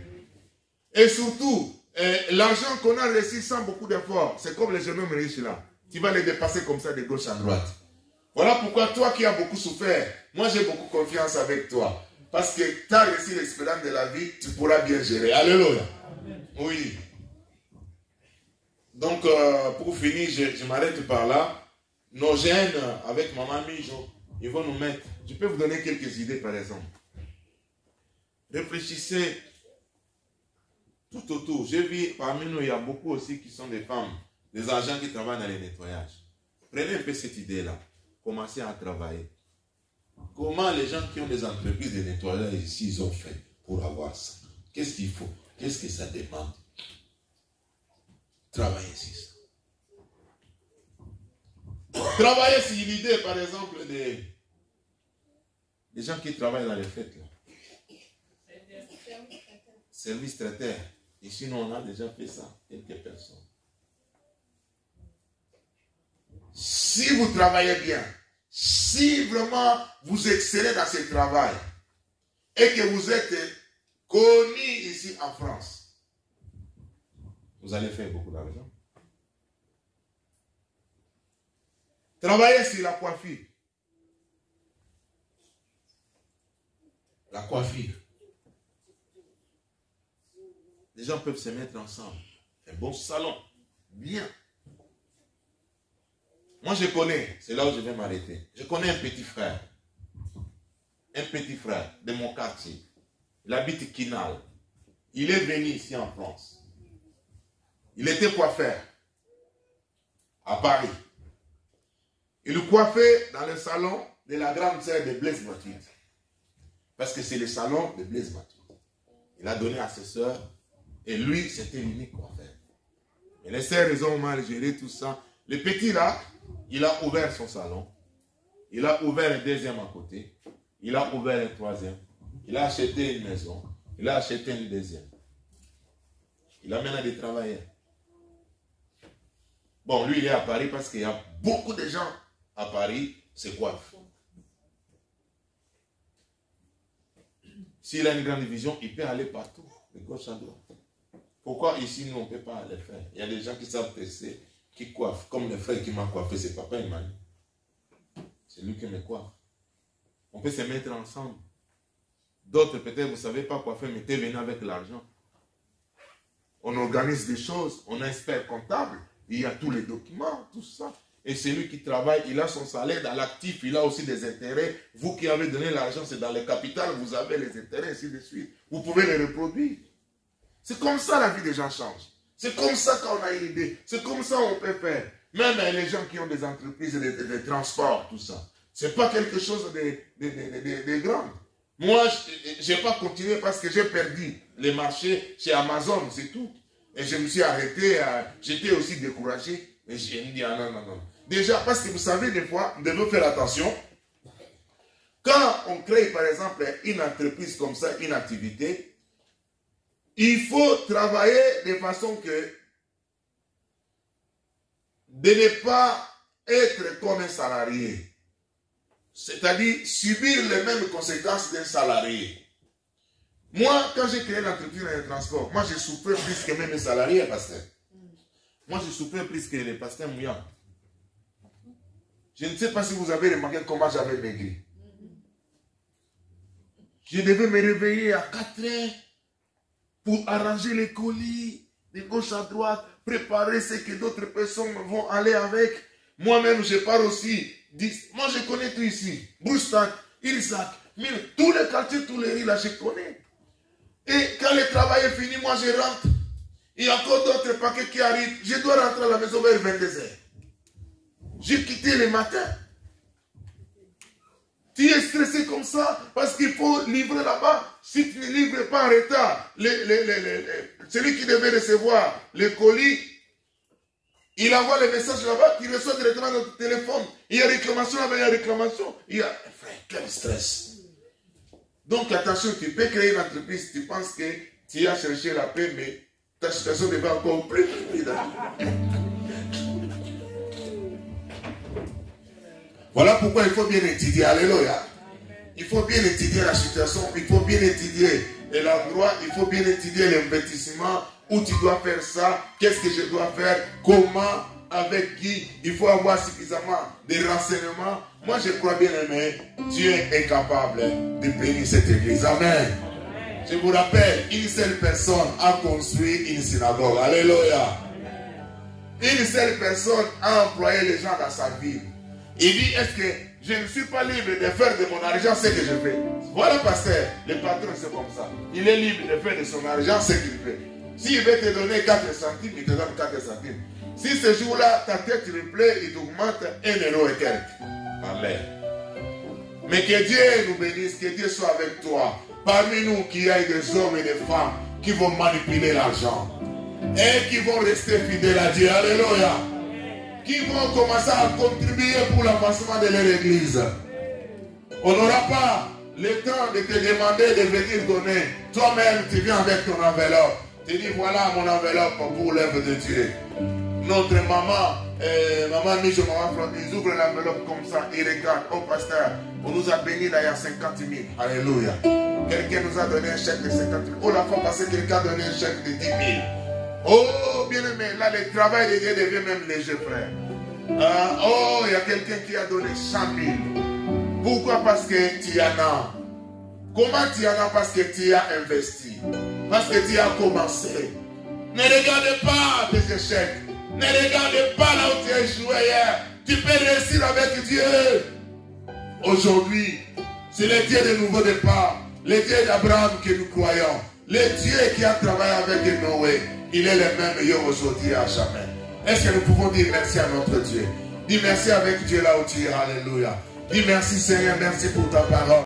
Et surtout, l'argent qu'on a reçu sans beaucoup d'efforts, c'est comme les jeunes hommes riches là. Tu vas les dépasser comme ça de gauche à droite. Voilà pourquoi toi qui as beaucoup souffert, moi j'ai beaucoup confiance avec toi. Parce que tu as reçu l'espérance de la vie, tu pourras bien gérer. Alléluia. Oui. Donc, pour finir, je m'arrête par là. Nos jeunes, avec ma mamie, ils vont nous mettre. Je peux vous donner quelques idées, par exemple. Réfléchissez tout autour. J'ai vu, parmi nous, il y a beaucoup aussi qui sont des femmes, des agents qui travaillent dans les nettoyages. Prenez un peu cette idée-là. Commencez à travailler. Comment les gens qui ont des entreprises de nettoyage ici, ils ont fait pour avoir ça? Qu'est-ce qu'il faut? Qu'est-ce que ça demande? Travaillez sur ça. Travaillez sur l'idée, par exemple, des gens qui travaillent dans les fêtes. Là. Service traiteur. Ici, nous, on a déjà fait ça. Quelques personnes. Si vous travaillez bien, si vraiment vous excellez dans ce travail et que vous êtes connu ici en France, vous allez faire beaucoup d'argent. Travaillez sur la coiffure. La coiffure. Les gens peuvent se mettre ensemble. Un bon salon. Bien. Moi, je connais, c'est là où je vais m'arrêter. Je connais un petit frère. Un petit frère de mon quartier. Il habite Kinal. Il est venu ici en France. Il était coiffeur à Paris. Il coiffait dans le salon de la grande sœur de Blaise Matuidi. Parce que c'est le salon de Blaise Matuidi. Il a donné à ses sœurs et lui, c'était l'unique coiffeur. Mais les sœurs, ils ont mal géré tout ça. Le petit là, il a ouvert son salon. Il a ouvert un deuxième à côté. Il a ouvert un troisième. Il a acheté une maison. Il a acheté une deuxième. Il a maintenant des travailleurs. Bon, lui, il est à Paris parce qu'il y a beaucoup de gens à Paris se coiffent. S'il a une grande vision, il peut aller partout, de gauche à droite. Pourquoi ici, nous, on ne peut pas le faire? Il y a des gens qui savent tester, qui coiffent. Comme le frère qui m'a coiffé, c'est papa Emmanuel. C'est lui qui me coiffe. On peut se mettre ensemble. D'autres, peut-être, vous ne savez pas coiffer, mais t'es venu avec l'argent. On organise des choses, on a un expert comptable, il y a tous les documents, tout ça. Et celui qui travaille, il a son salaire dans l'actif, il a aussi des intérêts. Vous qui avez donné l'argent, c'est dans le capital, vous avez les intérêts, ainsi de suite. Vous pouvez les reproduire. C'est comme ça la vie des gens change. C'est comme ça qu'on a une idée. C'est comme ça qu'on peut faire. Même les gens qui ont des entreprises, des transports, tout ça. Ce n'est pas quelque chose de grand. Moi, je n'ai pas continué parce que j'ai perdu les marchés chez Amazon, c'est tout. Et je me suis arrêté, j'étais aussi découragé. Et j'ai dit, ah non, non, non. Déjà, parce que vous savez, des fois, on devait faire attention. Quand on crée, par exemple, une entreprise comme ça, une activité, il faut travailler de façon que de ne pas être comme un salarié. C'est-à-dire subir les mêmes conséquences d'un salarié. Moi, quand j'ai créé l'entreprise dans le transport, moi j'ai souffert plus que même les salariés, pasteur. Moi j'ai souffert plus que les pasteurs mouillants. Je ne sais pas si vous avez remarqué comment j'avais maigri. Je devais me réveiller à 4 heures pour arranger les colis de gauche à droite, préparer ce que d'autres personnes vont aller avec. Moi-même, je pars aussi. Moi, je connais tout ici. Broustac, Irisac, tous les quartiers, tous les riz, là, je connais. Et quand le travail est fini, moi, je rentre. Il y a encore d'autres paquets qui arrivent. Je dois rentrer à la maison vers 22h. J'ai quitté le matin. Tu es stressé comme ça parce qu'il faut livrer là-bas. Si tu ne livres pas en retard, celui qui devait recevoir le colis, il envoie le message là-bas, il reçoit directement notre téléphone. Il y a réclamation là-bas, il y a réclamation. Il y a... Frère, quel stress. Donc attention, tu peux créer une entreprise, tu penses que tu as cherché la paix, mais ta situation devient encore plus rapide. Voilà pourquoi il faut bien étudier. Alléluia. Il faut bien étudier la situation, il faut bien étudier l'endroit, il faut bien étudier l'investissement, où tu dois faire ça, qu'est-ce que je dois faire, comment, avec qui. Il faut avoir suffisamment de renseignements. Moi, je crois bien aimé, Dieu est capable de bénir cette église. Amen. Je vous rappelle, une seule personne a construit une synagogue. Alléluia. Une seule personne a employé les gens dans sa ville. Il dit, est-ce que je ne suis pas libre de faire de mon argent ce que je fais? Voilà, pasteur, le patron c'est comme ça. Il est libre de faire de son argent ce qu'il fait. S'il veut te donner 4 centimes, il te donne 4 centimes. Si ce jour-là, ta tête lui plaît, il t'augmente 1 euro et quelques. Amen. Mais que Dieu nous bénisse, que Dieu soit avec toi. Parmi nous, qu'il y ait des hommes et des femmes qui vont manipuler l'argent. Et qui vont rester fidèles à Dieu. Alléluia. Qui vont commencer à contribuer pour l'avancement de leur église. On n'aura pas le temps de te demander de venir donner. Toi-même, tu viens avec ton enveloppe. Tu dis, voilà mon enveloppe pour l'œuvre de Dieu. Notre maman, maman Mijo, maman Flot, ils ouvrent l'enveloppe comme ça, ils regardent, oh pasteur, on nous a béni là il y a 50 000. Alléluia. Quelqu'un nous a donné un chèque de 50 000. Oh, la fois passée, quelqu'un a donné un chèque de 10 000. Oh, bien aimé, là le travail de Dieu devient même léger, frère. Oh, il y a quelqu'un qui a donné 100 000. Pourquoi? Parce que tu en as. Comment tu en as? Parce que tu as investi. Parce que tu as commencé. Ne regarde pas tes échecs. Ne regarde pas là où tu as échoué hier. Tu peux réussir avec Dieu. Aujourd'hui, c'est le Dieu de nouveau départ. Le Dieu d'Abraham que nous croyons. Le Dieu qui a travaillé avec Noé. Il est le même hier, aujourd'hui et à jamais. Est-ce que nous pouvons dire merci à notre Dieu? Dis merci avec Dieu là où tu es. Alléluia. Dis merci Seigneur, merci pour ta parole.